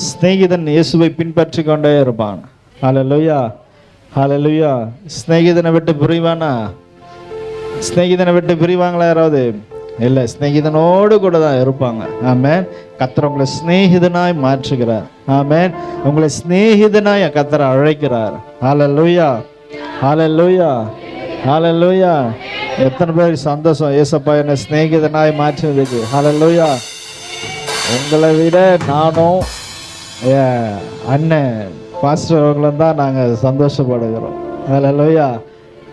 சிநேகிதன் இயேசுவை பின்பற்றி கொண்டே இருப்பான். ஹல்லேலூயா, ஹல்லேலூயா. சிநேகிதனை விட்டு பிரிவானா? சிநேகிதனை விட்டு பிரிவாங்களா யாராவது? இல்லை, சிநேகிதனோடு கூட தான் இருப்பாங்க. ஆமென். கர்த்தர் உங்களை சிநேகிதனாய் மாற்றுகிறார். ஆமென். உங்களை சிநேகிதனாய் கர்த்தர் அழைக்கிறார். ஹல்லேலூயா, ஹல்லேலூயா, ஹல்லேலூயா. எத்தனை பேருக்கு சந்தோஷம் ஏசப்பா என்னை சிநேகிதனாய் மாற்றினதுக்கு. ஹல்லேலூயா. உங்களை விட நானும் அண்ணன் பாஸ்டர் அவர்களும் தான் நாங்கள் சந்தோஷப்படுகிறோம். ஹல்லேலூயா.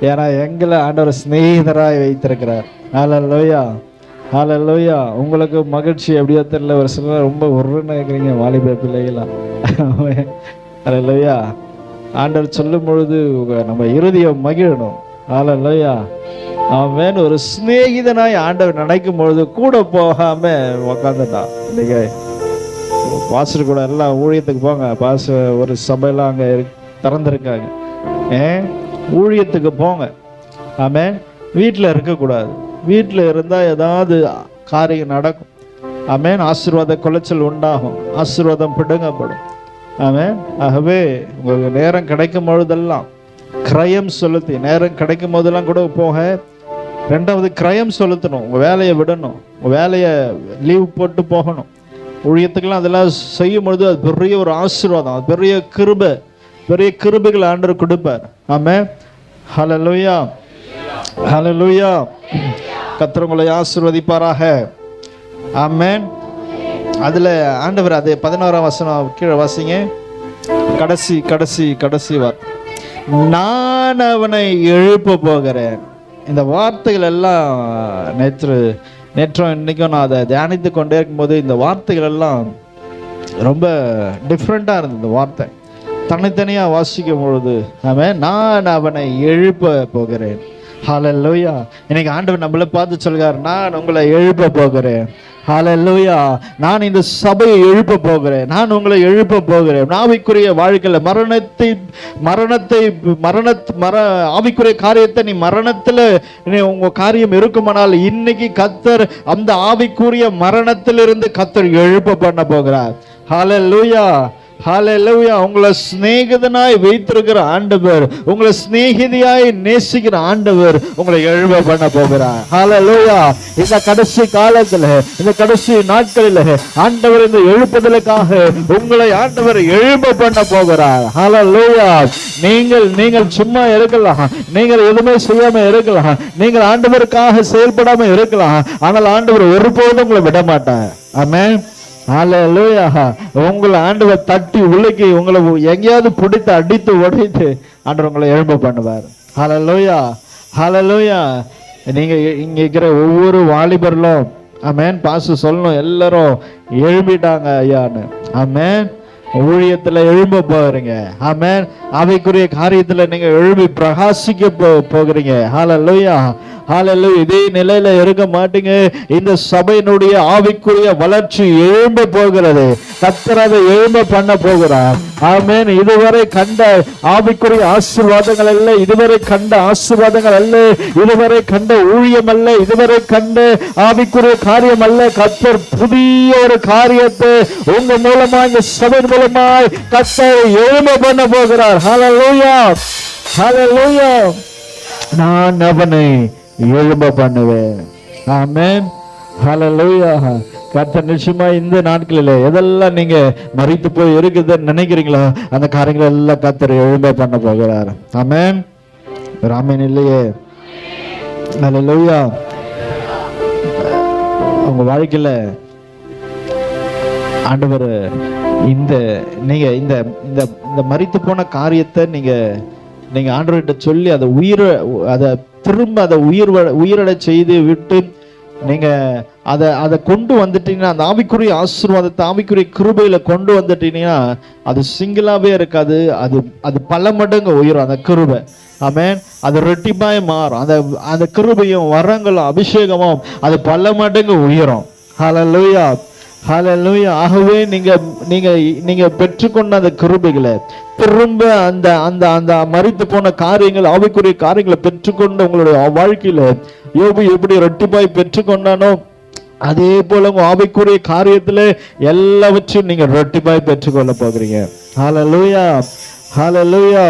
ஏன்னா எங்களை ஆண்டவர் சிநேகிதராய் வைத்திருக்கிறார். ஹல்லேலூயா, ஹல்லேலூயா. உங்களுக்கு மகிழ்ச்சி எப்படியோ தெரியல, ஒரு சிலர் ரொம்ப உருன்னு இருக்கிறீங்க வாலிப பிள்ளைகளா. ஹல்லேலூயா. ஆண்டவர் சொல்லும் பொழுது நம்ம இருதயம் மகிழணும். ஹல்லேலூயா. ஆமென். ஒரு சிநேகிதனாய் ஆண்டவர் நினைக்கும் பொழுது கூட போகாம உக்காந்துட்டான். இன்னைக்கு பாஸ்டர் கூட எல்லாம் ஊழியத்துக்கு போங்க. பாஸ்டர் ஒரு சபையெல்லாம் அங்கே திறந்துருக்காங்க. ஊழியத்துக்கு போங்க. ஆமென். வீட்டில் இருக்கக்கூடாது. வீட்டில் இருந்தால் ஏதாவது காரியம் நடக்கும். ஆமென். ஆசீர்வாத குலைச்சல் உண்டாகும். ஆசீர்வாதம் பிடுங்கப்படும். ஆமென். ஆகவே உங்களுக்கு நேரம் கிடைக்கும் பொழுதெல்லாம் கிரயம் செலுத்தி, நேரம் கிடைக்கும் போதெல்லாம் கூட போக. ரெண்டாவது கிரயம் செலுத்தணும். உங்கள் வேலையை விடணும். உங்கள் வேலையை லீவ் போட்டு போகணும். ஊழியத்துக்கெல்லாம் அதெல்லாம் செய்யும் பொழுது அது பெரிய ஒரு ஆசீர்வாதம், அது பெரிய கிருபை, பெரிய கிருபைகள் ஆண்டவர் கொடுப்பார். ஆமென். ஹல்லேலூயா, ஹல்லேலூயா. கர்த்தர் உங்களை ஆசீர்வதிப்பாராக. ஆமென். அதில் ஆண்டவர் அது 11ஆம் வசனம் கீழே வாசிங்க. கடைசி கடைசி கடைசி வார்த்தை, நான் அவனை எழுப்ப போகிறேன். இந்த வார்த்தைகள் எல்லாம் நேற்றும் இன்னைக்கும் நான் அதை தியானித்து கொண்டே இருக்கும்போது இந்த வார்த்தைகள் எல்லாம் ரொம்ப டிஃப்ரெண்ட்டாக இருந்தது. இந்த வார்த்தை தனித்தனியாக வாசிக்கும் பொழுது நான் அவனை எழுப்ப போகிறேன். ஹல்லேலூயா. இன்னைக்கு ஆண்டவர் நம்மளை பார்த்து சொல்கிறார், நான் உங்களை எழுப்ப போகிறேன். ஹல்லேலூயா. நான் இந்த சபையை எழுப்ப போகிறேன். நான் உங்களை எழுப்ப போகிறேன். ஆவிக்குரிய வாழ்க்கையில் ஆவிக்குரிய காரியத்தை நீ மரணத்தில் உங்க காரியம் இருக்குமானால் இன்னைக்கு கர்த்தர் அந்த ஆவிக்குரிய மரணத்திலிருந்து கர்த்தர் எழுப்ப பண்ண போகிறார். ஹல்லேலூயா, ஹல்லேலூயா. உங்களை சிநேகிதனாய் வைத்திருக்கிற ஆண்டவர், உங்களை சிநேகிதியாய் நேசிக்கிற ஆண்டவர் உங்களை எழுப்ப பண்ண போகிறார். ஹல்லேலூயா. இந்த கடைசி காலத்துல, இந்த கடைசி நாட்களில் ஆண்டவர் இந்த எழுப்புதலுக்காக உங்களை ஆண்டவர் எழுப்ப பண்ண போகிறார். ஹல்லேலூயா. நீங்கள் சும்மா இருக்கலாம், நீங்கள் எதுவுமே செய்யாம இருக்கலாம், நீங்கள் ஆண்டவருக்காக செயல்படாம இருக்கலாம், ஆனால் ஆண்டவர் ஒருபோதும் உங்களை விட மாட்டார். ஆமென். ஹல்லேலூயா. உங்களை ஆண்டவர் தட்டி உலுக்கி உங்களை எங்கேயாவது பிடித்து அடித்து உடைத்து ஆண்டவர் உங்களை எழும்ப பண்ணுவார். ஹல்லேலூயா, ஹல்லேலூயா. நீங்க இங்க இருக்கிற ஒவ்வொரு வாலிபர்களும் ஆமென் பாச சொல்லணும், எல்லாரும் எழும்பிட்டாங்க ஐயான்னு. ஆமென். ஊழியத்துல எழும்ப போகிறீங்க. ஆமென். அவைக்குரிய காரியத்துல நீங்க எழும்பி பிரகாசிக்க போகிறீங்க. ஹல்லேலூயா, ஹல்லேலூயா. இதே நிலையில இருக்க மாட்டீங்க. இந்த சபையினுடைய ஆவிக்குரிய வளர்ச்சி எழும்ப போகிறது. கர்த்தர் அதை எழும்ப பண்ண போகிறார். ஆமென். இதுவரை கண்ட ஆவிக்குரிய ஆசீர்வாதங்கள் அல்ல, இதுவரை கண்ட ஆசீர்வாதங்கள் அல்ல, இதுவரை கண்ட ஊழியம் அல்ல, இதுவரை கண்ட ஆவிக்குரிய காரியம் அல்ல. கர்த்தர் புதிய ஒரு காரியத்தை உங்க மூலமா, இந்த சபையின் மூலமாய் கர்த்தர் எழும்ப பண்ண போகிறார். ஹல்லேலூயா, ஹல்லேலூயா. நான் அவனை எழும்ப பண்ணுவேன். ஆமென். ஹல்லேலூயா. கர்த்தர் நிச்சயமா இந்த நாட்களில் எதெல்லாம் நீங்க மரித்து போய் இருக்குதுன்னு நினைக்கிறீங்களோ அந்த காரியங்கள் எல்லாம் கர்த்தர் எழும்ப பண்ண போகிறார். ஆமென். ஆமென் இல்லையே? ஹல்லேலூயா. உங்க வாழ்க்கையில ஆண்டவர் நீங்க இந்த மரித்து போன காரியத்தை நீங்க ஆண்டவர்கிட்ட சொல்லி அதை திரும்ப அதை உயிரடை செய்து விட்டு நீங்க அதை கொண்டு வந்துட்டீங்கன்னா, அந்த ஆவிக்குரிய ஆசீர்வாதத்தை ஆவிக்குரிய கிருபையில கொண்டு வந்துட்டீங்கன்னா அது சிங்கிளாவே இருக்காது, அது பல மடங்கு உயரும் அந்த கிருபை. ஆமென். அது ரெட்டிப்பாய் மாறும். அந்த கிருபையும் வரங்களும் அபிஷேகமும் அது பல மடங்கு உயரும். ஹல்லேலூயா, ஹல்லேலூயா. ஆகவே நீங்க பெற்றுக்கொண்ட அந்த கிருபைகளை திரும்ப அந்த அந்த அந்த மரித்து போன காரியங்கள் ஆவிக்குரிய காரியங்களை பெற்றுக்கொண்டு உங்களுடைய வாழ்க்கையில யோபு எப்படி ரெட்டிப்பாய் பெற்றுக்கொண்டானோ அதே போல உங்க ஆவிக்குரிய காரியத்துல எல்லாவற்றையும் நீங்க ரெட்டிப்பாய் பெற்றுக்கொள்ள போகிறீங்க. ஹல்லேலூயா, ஹல்லேலூயா.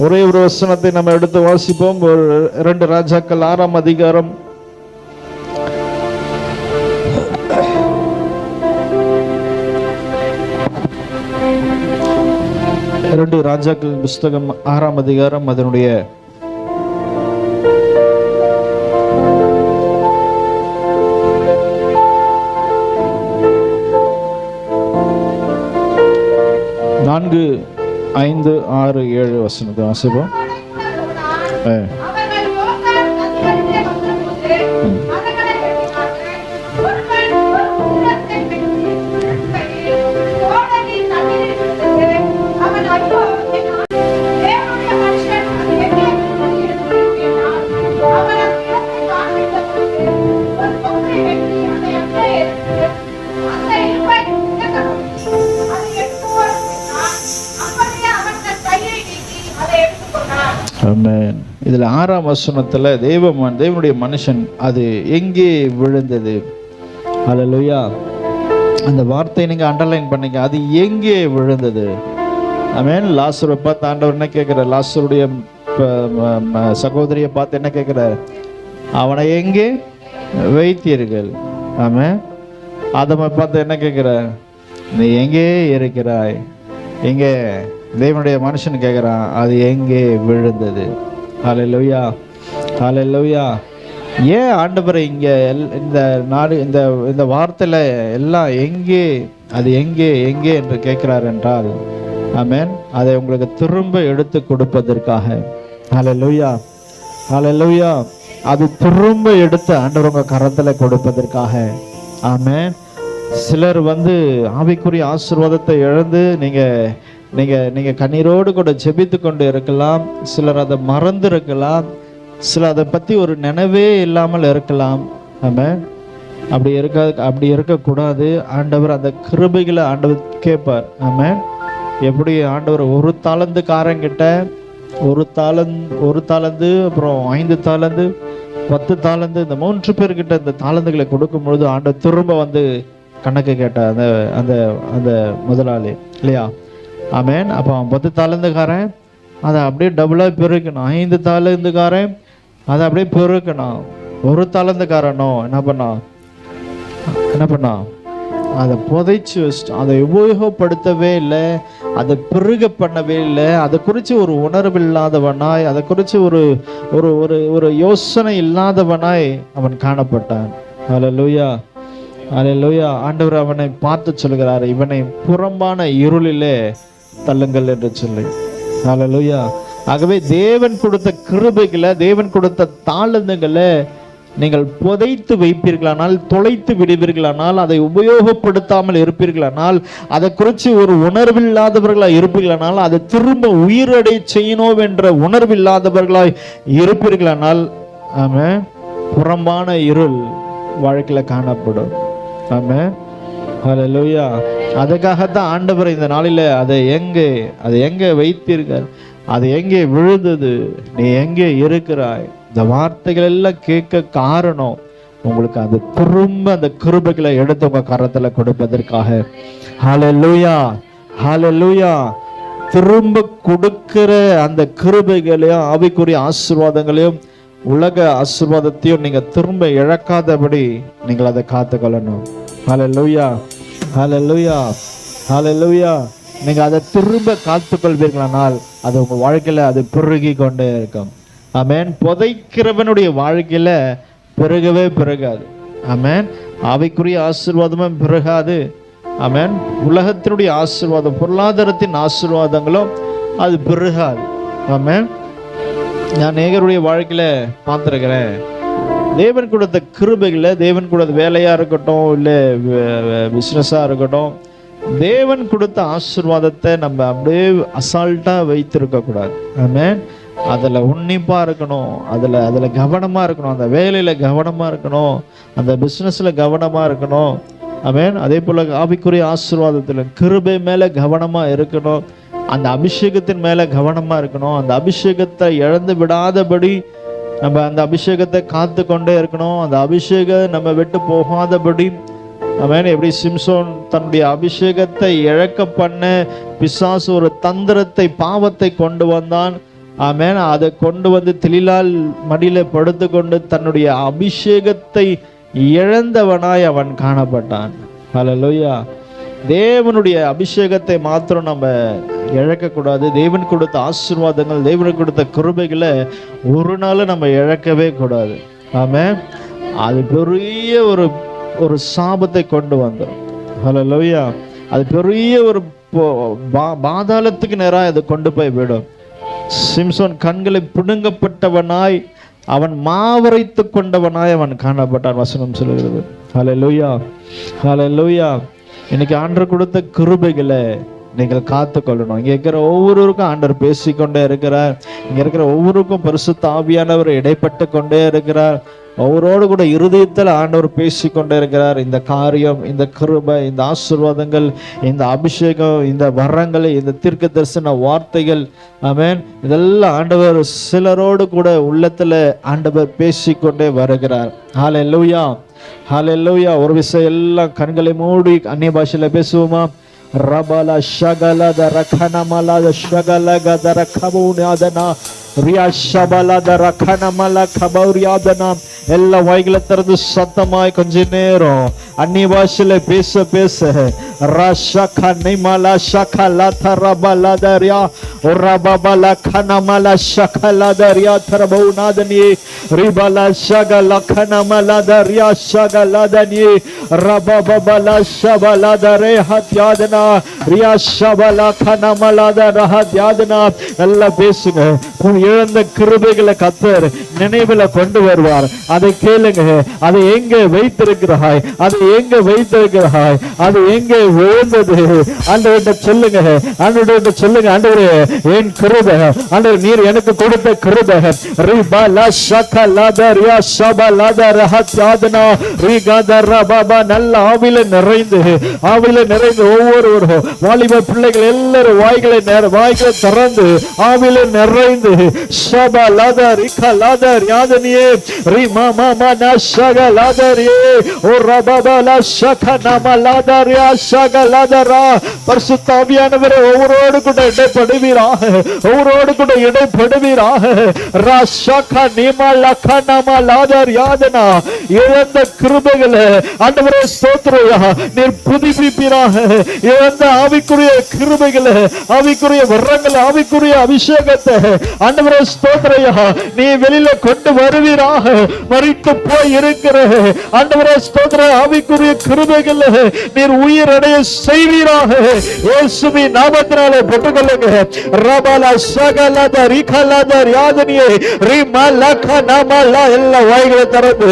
ஒரே ஒரு வசனத்தை நம்ம எடுத்து வாசிப்போம். 2 ராஜாக்கள் 6ஆம் அதிகாரம் 2 ராஜாக்கள் புஸ்தகம் 6ஆம் அதிகாரம் அதனுடைய 4, 5, 6, 7 வசனத்தை வாசிப்போம். இதுல 6ஆம் வசனத்துல தேவனுடைய மனுஷன் அது எங்கே விழுந்தது. ஹல்லேலூயா. அந்த வார்த்தையை நீங்க அண்டர்லைன் பண்ணீங்க. அது எங்கே விழுந்தது. ஆமென். லாசரை பார்த்து ஆண்டவர் என்ன கேட்கிறார்? லாசருடைய சகோதரியை பார்த்து என்ன கேட்கிறார்? அவனை எங்கே வைத்தீர்கள். ஆமென். ஆதாமை பார்த்து என்ன கேட்கிறார்? நீ எங்கே இருக்கிறாய். எங்கே தேவனுடைய மனுஷன் கேட்கிறான், அது எங்கே விழுந்தது. ஹல்லேலூயா, ஹல்லேலூயா. ஏன் ஆண்டவர் இங்க இந்த நாடு இந்த வார்த்தையில எல்லாம் எங்கே அது எங்கே எங்கே என்று கேட்கிறார் என்றால், ஆமென், அதை உங்களுக்கு திரும்ப எடுத்து கொடுப்பதற்காக. ஹல்லேலூயா, ஹல்லேலூயா. அது திரும்ப எடுத்து ஆண்டவர் உங்க கரத்துல கொடுப்பதற்காக. ஆமென். சிலர் ஆவிக்குரிய ஆசீர்வாதத்தை இழந்து நீங்க கண்ணீரோடு கூட ஜெபித்து கொண்டு இருக்கலாம். சிலர் அதை மறந்து இருக்கலாம். சிலர் அதை பத்தி ஒரு நினைவே இல்லாமல் இருக்கலாம். ஆமென். அப்படி இருக்கக்கூடாது. ஆண்டவர் அந்த கிருபைகளை ஆண்டவர் கேட்பார். ஆமென். எப்படி ஆண்டவர் ஒரு தாளந்துக்காரங்கிட்ட ஒரு தாளந்து அப்புறம் 5 தாளந்து 10 தாளந்து இந்த 3 பேர்கிட்ட இந்த தாளந்துகளை கொடுக்கும் பொழுது ஆண்டவர் திரும்ப கணக்கு கேட்டார் அந்த அந்த முதலாளி இல்லையா. ஆமென். அப்போ அவன் 10 தாளந்துக்காரன் அதை அப்படியே டபுளாக பெருக்கணும். 5 தாளந்துக்காரன் அதை அப்படியே பெருக்கணும். ஒரு தாளந்துக்காரனோ என்ன பண்ணான் அதை புதைச்சி வச்சிட்டான். அதை உபயோகப்படுத்தவே இல்லை, அதை பெருக பண்ணவே இல்லை. அதை குறித்து ஒரு உணர்வு இல்லாதவனாய், அதை குறித்து ஒரு ஒரு ஒரு யோசனை இல்லாதவனாய் அவன் காணப்பட்டான். ஹல்லேலூயா, ஹல்லேலூயா. ஆண்டவர் அவனை பார்த்து சொல்கிறார், இவனை புறம்பான இருளிலே தள்ளுங்கள் என்று சொல்லி. ஹல்லேலூயா. ஆகவே தேவன் கொடுத்த கிருபைகளை, தேவன் கொடுத்த தாளந்துகளை நீங்கள் புதைத்து வைப்பீர்களானால், தொலைத்து விடுவீர்களானால், அதை உபயோகப்படுத்தாமல் இருப்பீர்களானால், அதை குறித்து ஒரு உணர்வில்லாதவர்களாய் இருப்பீர்களானால், அதை திரும்ப உயிரடை செய்யணும் என்ற உணர்வில்லாதவர்களாய் இருப்பீர்களானால், ஆமென், புறம்பான இருள் வாழ்க்கையில காணப்படும். ஆமென். ஹல்லேலூயா. அதுக்காகத்தான் ஆண்டவர் இந்த நாளில் அதை எங்கே வைத்தீர்கள், அது எங்கே விழுந்தது, நீ எங்கே இருக்கிறாய், இந்த வார்த்தைகள் எல்லாம் கேட்க காரணம் உங்களுக்கு அந்த திரும்ப அந்த கிருபைகளை எடுத்து உங்க கரத்துல கொடுப்பதற்காக. ஹல்லேலூயா, ஹல்லேலூயா. திரும்ப கொடுக்கிற அந்த கிருபைகளையும் ஆவிக்குரிய ஆசீர்வாதங்களையும் உலக ஆசீர்வாதத்தையும் நீங்க திரும்ப இழக்காதபடி நீங்கள் அதை காத்துக்கொள்ளணும். ஹல்லேலூயா, ஹல்லேலூயா, ஹல்லேலூயா. நீங்க அதை திரும்ப காத்துக்கொள்வீர்களானால் அது உங்க வாழ்க்கையில அது பெருகி கொண்டே இருக்கும். ஆமென். புதைக்கிறவனுடைய வாழ்க்கையில பெருகவே பெருகாது. ஆமென். ஆவிக்குரிய ஆசீர்வாதமும் பெருகாது. ஆமென். உலகத்தினுடைய ஆசீர்வாதம், பொருளாதாரத்தின் ஆசீர்வாதங்களும் அது பெருகாது. ஆமென். நான் நேகருடைய வாழ்க்கையில பார்த்துருக்கிறேன். தேவன் கொடுத்த கிருபைகளை, தேவன் கொடுத்த வேலையா இருக்கட்டும், இல்லை பிஸ்னஸா இருக்கட்டும், தேவன் கொடுத்த ஆசீர்வாதத்தை நம்ம அப்படியே அசால்ட்டா வைத்திருக்க கூடாது. ஆமென். அதில் உன்னிப்பா இருக்கணும், அதில் கவனமா இருக்கணும், அந்த வேலையில கவனமா இருக்கணும், அந்த பிஸ்னஸ்ல கவனமா இருக்கணும். ஆமென். அதே போல ஆவிக்குரிய ஆசீர்வாதத்தில் கிருபை மேல கவனமா இருக்கணும், அந்த அபிஷேகத்தின் மேல கவனமா இருக்கணும். அந்த அபிஷேகத்தை இழந்து விடாதபடி நம்ம அந்த அபிஷேகத்தை காத்து கொண்டே இருக்கணும். அந்த அபிஷேகம் நம்ம விட்டு போகாதபடி. ஆமென். எப்படி சிம்சோன் தன்னுடைய அபிஷேகத்தை இழக்க பண்ண பிசாசு ஒரு தந்திரத்தை, பாவத்தை கொண்டு வந்தான். ஆமென். அதை கொண்டு வந்து தெளிலால் மடியில படுத்து கொண்டு தன்னுடைய அபிஷேகத்தை இழந்தவனாய் அவன் காணப்பட்டான். ஹல்லேலூயா. தேவனுடைய அபிஷேகத்தை மாத்திரம் நம்ம இழக்கக்கூடாது. தேவன் கொடுத்த ஆசீர்வாதங்கள், தேவன் கொடுத்த கிருபைகளை ஒரு நாள் நம்ம இழக்கவே கூடாது. ஆமென். அது பெரிய ஒரு சாபத்தை கொண்டு வந்துடும். ஹல்லேலூயா. அது பெரிய ஒரு பாதாளத்துக்கு நேராக அது கொண்டு போய் விடும். சிம்சோன் கண்களை பிடுங்கப்பட்டவனாய், அவன் மாவரைத்து கொண்டவனாய் அவன் காணப்பட்டான், வசனம் சொல்லுகிறது. ஹல்லேலூயா, ஹல்லேலூயா. இன்னைக்கு ஆண்டவர் கொடுத்த கிருபைகளை நீங்கள் காத்து கொள்ளணும். இங்க இருக்கிற ஒவ்வொருவருக்கும் ஆண்டவர் பேசிக்கொண்டே இருக்கிறார். இங்க இருக்கிற ஒவ்வொருக்கும் பரிசுத்த ஆவியானவர் இடைப்பட்டு கொண்டே இருக்கிறார். அவரோடு கூட இருதயத்தில் ஆண்டவர் பேசிக்கொண்டே இருக்கிறார். இந்த காரியம், இந்த கிருபை, இந்த ஆசீர்வாதங்கள், இந்த அபிஷேகம், இந்த வரங்கள், இந்த தீர்க்க தரிசன வார்த்தைகள், ஆமென், இதெல்லாம் ஆண்டவர் சிலரோடு கூட உள்ளத்துல ஆண்டவர் பேசிக்கொண்டே வருகிறார். ஹல்லேலூயா, ஹல்லேலூயா. ஒரு விஷயம் எல்லாம் கண்களை மூடி அந்நிய பாஷையில பேசுவோமா? ரபல ஷகல தரகனமல ஷகல கதரகபுனாதனா ரியா ஷபல தரகனமல கபௌரியாதனா. எல்லா வாய்களை திறந்து சத்தமாய் கொஞ்ச நேரம் அந்நிய பாஷையில பேச பேச ரஷக நிமல ஷகல தரபல தரியா ரபபல கனமல ஷகல தரியா தரபுனாதனி ரிபல ஷகல கனமல தரியா ஷகல தனி ரபபல ஷபல தரே ஹத்யாதனா ரியா ஷபல கனமல தரஹத்யாதனா. எல்லாம் பேசுங்க. இழந்த கிருபைகளை கர்த்தர் நினைவுல கொண்டு வருவார். அதை கேளுங்க. அதை எங்க வைத்திருக்கிறாய்? அதை எங்க வைத்திருக்கிறாய்? அது எங்கே விழுந்தது? ஆண்டவர்கிட்ட சொல்லுங்க. ஆண்டவர்கிட்ட சொல்லுங்க. ஆண்டவரே, என் கிருபை, ஆண்டவர் நீர் எனக்கு கொடுத்த கிருபை. ரிபல ஷகலத ரியா ஷபலத ரஹத்யாதனா ரிகத ரபப. நல்ல ஆவில நிறைந்து ஒவ்வொருவரும் வாலிப பிள்ளைகள் எல்லாரும் வாய்களை திறந்து ஆவில நிறைந்து ஷபலத ரிகலத ரியாதனியே ரிமா மாமா நஷகலதரியே ஓ ரபபல ஷகனமலத ரியா ஷகலதரா. பரிசுத்த ஆவியானவரே, ஒவ்வொருவரோடு கூட இடைப்படுவீராக, ஒவ்வொருவரோடு கூட இடைப்படுவீராக. ரஷக நிமல கனமலத ரியாதனா. இழந்த கிருபைகளை ஆண்டவரே ஸ்தோத்திரயா, நீர் புதுப்பிப்பீராக. இழந்த ஆவிக்குரிய கிருபைகளை, ஆவிக்குரிய வரங்களை, ஆவிக்குரிய அபிஷேகத்தை ஆண்டவரே ஸ்தோத்திரயா, நீ வெளியில கொண்டு வருவீராக. மரித்து போய் இருக்கிற ஆண்டவரே ஸ்தோத்திர ஆவிக்குரிய கிருபைகளை நீர் உயிரடைய செய்வீராக. இயேசுவின் நாமத்தினாலே பெற்றுக்கொள்ளுங்க. ரபல ஷகலத ரிகலத ரியாதனியே ரிமலக நமல. எல்லா வாய்களை திறந்து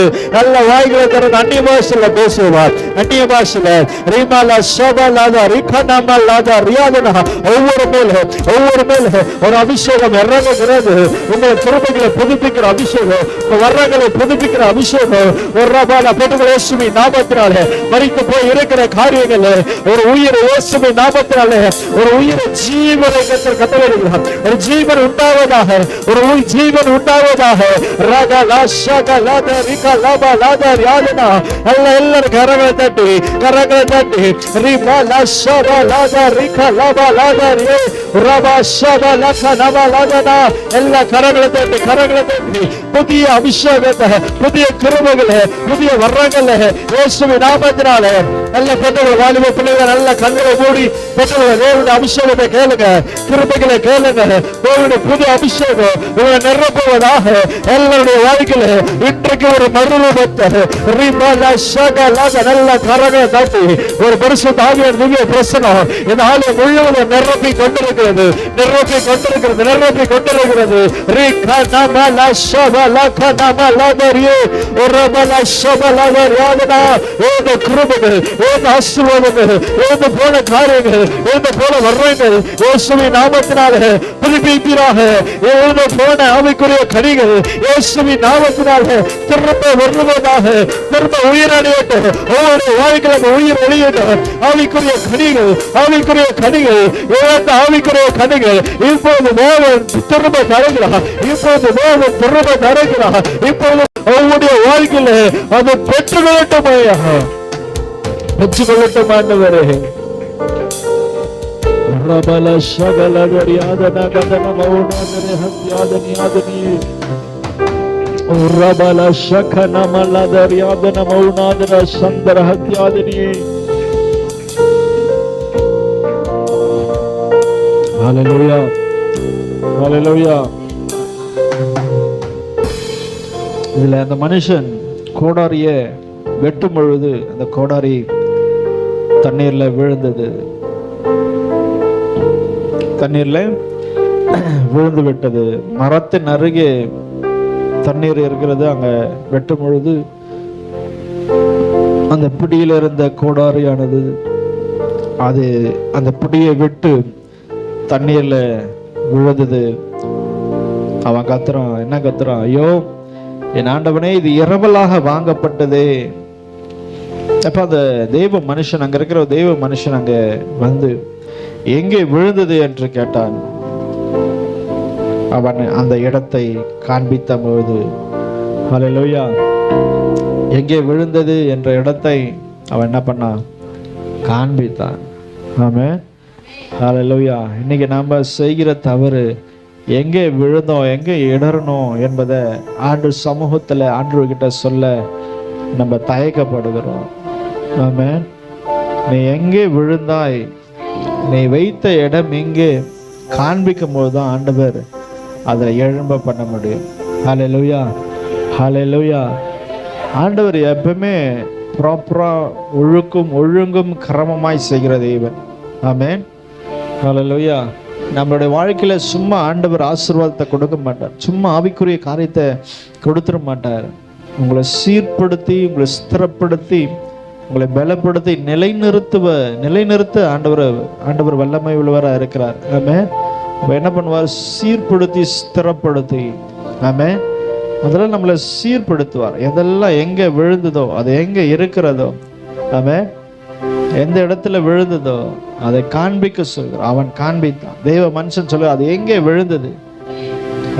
அந்நிய பாஷையில பேசுவார். அந்நிய பாஷையில ரிமல ஷபலத ரிகனமலத ரியாதனா. ஒவ்வொரு மேல ஒரு அபிஷேகம் இறங்குகிறது. உங்கள் கிருபைகளை புதுப்பிக்கிற அபிஷேகம், வரங்களை புதுப்பிக்கிற அபிஷேகம். ஒரு ரபால பெற்றுக்கொள்ள இயேசுவின் நாமத்தினாலே. மரித்து போய் இருக்கிற காரியங்கள் ஒரு உயிர் இயேசுவின் நாமத்தினாலே ஒரு உயிர் ஜீவனை கட்டளையிடுகிறார். ஒரு ஜீவன் உண்டாவதாக, ஒரு ஜீவன் உண்டாவதாக. ரகல ஷகலத ரிகலப லத ரியாதனா. எல்லாரும் கரங்களை தட்டி ரிபல ஷபலத ரிகலப லத ரி ரப ஷபலக நமலதனா. எல்லா கரங்களை தட்டி புதிய அபிஷேகத்தை, புதிய கிருபைகளை, புதிய வரங்களை இயேசுவின் நாமத்தினாலே நல்ல பெற்றோர்கள், வாலிப பிள்ளைகள் நல்ல கண்களை மூடி பெற்றோர்கள் தேவனுடைய அபிஷேகத்தை கேளுங்க, கிருபைகளை கேளுங்க. தேவனுடைய புது அபிஷேகம் இவங்களை நிரப்புவதாக எல்லாருடைய வாழ்க்கையில இன்றைக்கு ஒரு மறுரூபத்தை நல்ல கரங்களை தட்டி ஒரு பரிசுத்த ஆவியானவர் திவ்ய பிரசனம் இந்த ஆலயம் முழுவதும் நிரப்பி கொண்டிருக்கிறது, நிரப்பி கொண்டிருக்கிறது, நிரப்பி கொண்டிருக்கிறது. கிருபைகள், ஆசீர்வாதங்கள், போன காரியங்கள், போல வர்றங்கள் இயேசுவின் நாமத்தினாலே புதுப்பிப்பீராக. போன ஆவிக்குரிய கனிகள் இயேசுவின் நாமத்தினாலே திரும்ப வருவதாக, திரும்ப உயிரடையட்டும். ஒவ்வொரு வாழ்க்கையில உயிர் வெளியிடும். ஆவிக்குரிய கனிகள், ஆவிக்குரிய கனிகள், ஆவிக்குரிய கனிகள் இப்போது தேவன் திரும்ப தருகிறார், இப்போது தேவன் திரும்ப தருகிறார். இப்போது அவருடைய வாழ்க்கையில அது பெற்றுக்கொள்ளட்டுமையாக, பெற்றுக்கொள்ளட்டும் ஆண்டவரே. ரபல சகல வரியாதன கதன மௌனதரே ஹத்யாதனியாதனி ரபல சகன மலதரியாதன மௌனதர சந்தர ஹத்யாதனி. ஹalleluya, ஹalleluya. இதுல அந்த மனுஷன் கோடாரிய வெட்டும் பொழுது அந்த கோடாரி தண்ணீர்ல விழுந்தது, தண்ணீர்ல விழுந்து விட்டது. மரத்தின் அருகே தண்ணீர் இருக்கிறது. அங்க வெட்டும் பொழுது அந்த பிடியில் இருந்த கோடாரியானது அது அந்த பிடியை விட்டு தண்ணீர்ல விழுந்தது. அவன் கத்துறான், என்ன கத்துறான்? ஐயோ என் ஆண்டவனே, இது இரவலாக வாங்கப்பட்டதே. அப்ப அந்த தெய்வ மனுஷன், அங்க இருக்கிற தெய்வ மனுஷன் அங்க வந்து எங்கே விழுந்தது என்று கேட்டான். அவன் அந்த இடத்தை காண்பித்த போது, ஹல்லேலூயா, எங்கே விழுந்தது என்ற இடத்தை அவன் என்ன பண்ணான்? காண்பித்தான். ஆமென், ஹல்லேலூயா. இன்னைக்கு நாம செய்கிற தவறு, எங்கே விழுந்தோம், எங்கே இடறணும் என்பதை ஆண்டு சமூகத்துல ஆண்டவர்கிட்ட சொல்ல நம்ம தயக்கப்படுகிறோம். ஆமென். நீ எங்கே விழுந்தாய், நீ வைத்த இடம் எங்கே காண்பிக்கும் போதுதான் ஆண்டவர் அதை எழும்ப பண்ண முடியும். ஹல்லேலூயா, ஹல்லேலூயா. ஆண்டவர் எப்பவுமே ப்ராப்பரா ஒழுங்கும் கிரமமாய் செய்கிற தெய்வன். ஆமென், ஹல்லேலூயா. நம்மளுடைய வாழ்க்கையில சும்மா ஆண்டவர் ஆசீர்வாதத்தை கொடுக்க மாட்டார், சும்மா ஆவிக்குரிய காரியத்தை கொடுத்துட மாட்டார். உங்களை சீர்படுத்தி, உங்களை ஸ்திரப்படுத்தி, உங்களை பலப்படுத்தி நிலைநிறுத்த ஆண்டவர் வல்லமை உள்ளவராக இருக்கிறார். ஆமென். என்ன பண்ணுவார்? சீர்படுத்தி ஸ்திரப்படுத்தி. ஆமென். அதெல்லாம் நம்மளை சீர்படுத்துவார். எதெல்லாம் எங்க விழுந்ததோ, அது எங்க இருக்கிறதோ, ஆமென், எந்த இடத்துல விழுந்ததோ அதை காண்பிக்க சொல்கிறார். அவன் காண்பித்தான். தெய்வ மனுஷன் சொல்ல அது எங்கே விழுந்தது,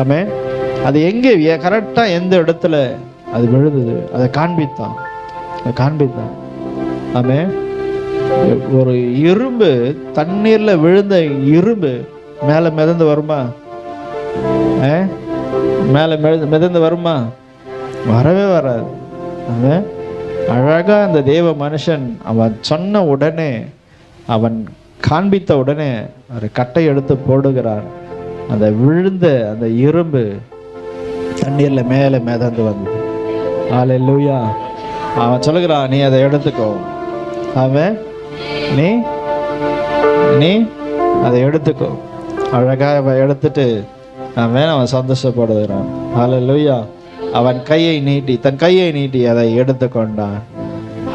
ஆமென், அது எங்கே கரெக்டா எந்த இடத்துல அது விழுந்தது அதை காண்பித்தான், ஆமென். ஒரு இரும்பு, தண்ணீர்ல விழுந்த இரும்பு மேல மிதந்து வருமா? மேல மிதந்து வருமா? வரவே வராது. ஆமென். அழகா அந்த தேவ மனுஷன் அவன் சொன்ன உடனே, அவன் காண்பித்த உடனே ஒரு கட்டை எடுத்து போடுகிறான். அந்த விழுந்த அந்த இரும்பு தண்ணீர்ல மேல மிதந்து வந்தது. ஹல்லேலூயா. அவன் சொல்லுகிறான், நீ அதை எடுத்துக்கோ. அவன் நீ அதை எடுத்துக்கோ. அழகா அவன் எடுத்துட்டு அவன் சந்தோஷப்படுகிறான். ஹல்லேலூயா. அவன் தன் கையை நீட்டி அதை எடுத்துக்கொண்டான்.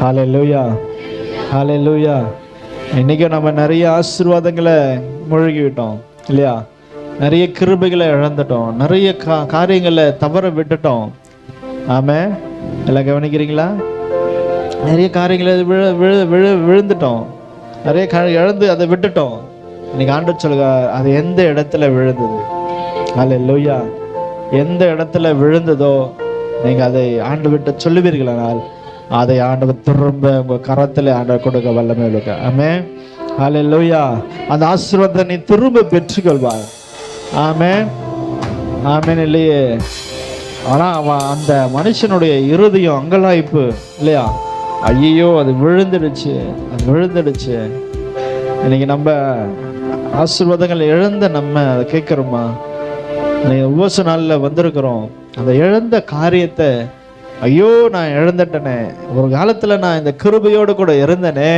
ஹல்லேலூயா, ஹல்லேலூயா. இன்னைக்கு நம்ம நிறைய ஆசீர்வாதங்களை மூழ்கிவிட்டோம் இல்லையா? நிறைய கிருபைகளை இழந்துட்டோம், நிறைய காரியங்களை தவற விட்டுட்டோம். ஆமென். எல்லாம் கவனிக்கிறீங்களா? நிறைய காரியங்களை விழுந்துட்டோம், நிறைய இழந்து அதை விட்டுட்டோம். இன்னைக்கு ஆண்டவர் சொல்லுங்க, அது எந்த இடத்துல விழுந்தது? ஹல்லேலூயா. எந்த இடத்துல விழுந்ததோ நீங்க அதை ஆண்டவர்கிட்ட சொல்லுவீர்களானால் அதை ஆண்டவர் திரும்ப உங்க கரத்துல ஆண்டவர் கொடுக்க வல்லமை உள்ளது. ஆமென், ஹல்லேலூயா. அந்த ஆசீர்வாதத்தை நீ திரும்ப பெற்றுக்கொள்வாய். ஆமென், ஆமென். இல்லையே, ஆனா அவன் அந்த மனுஷனுடைய இருதயம் அங்கலாய்ப்பு இல்லையா? ஐயோ அது விழுந்துடுச்சு, அது விழுந்துடுச்சு. இன்னைக்கு நம்ம ஆசீர்வாதங்கள் இழந்த நம்ம அதை கேட்குறோமா? உபவாச நாளில் வந்திருக்கிறோம், அந்த இழந்த காரியத்தை ஐயோ நான் இழந்துட்டேனே, ஒரு காலத்தில் நான் இந்த கிருபையோடு கூட இருந்தேனே,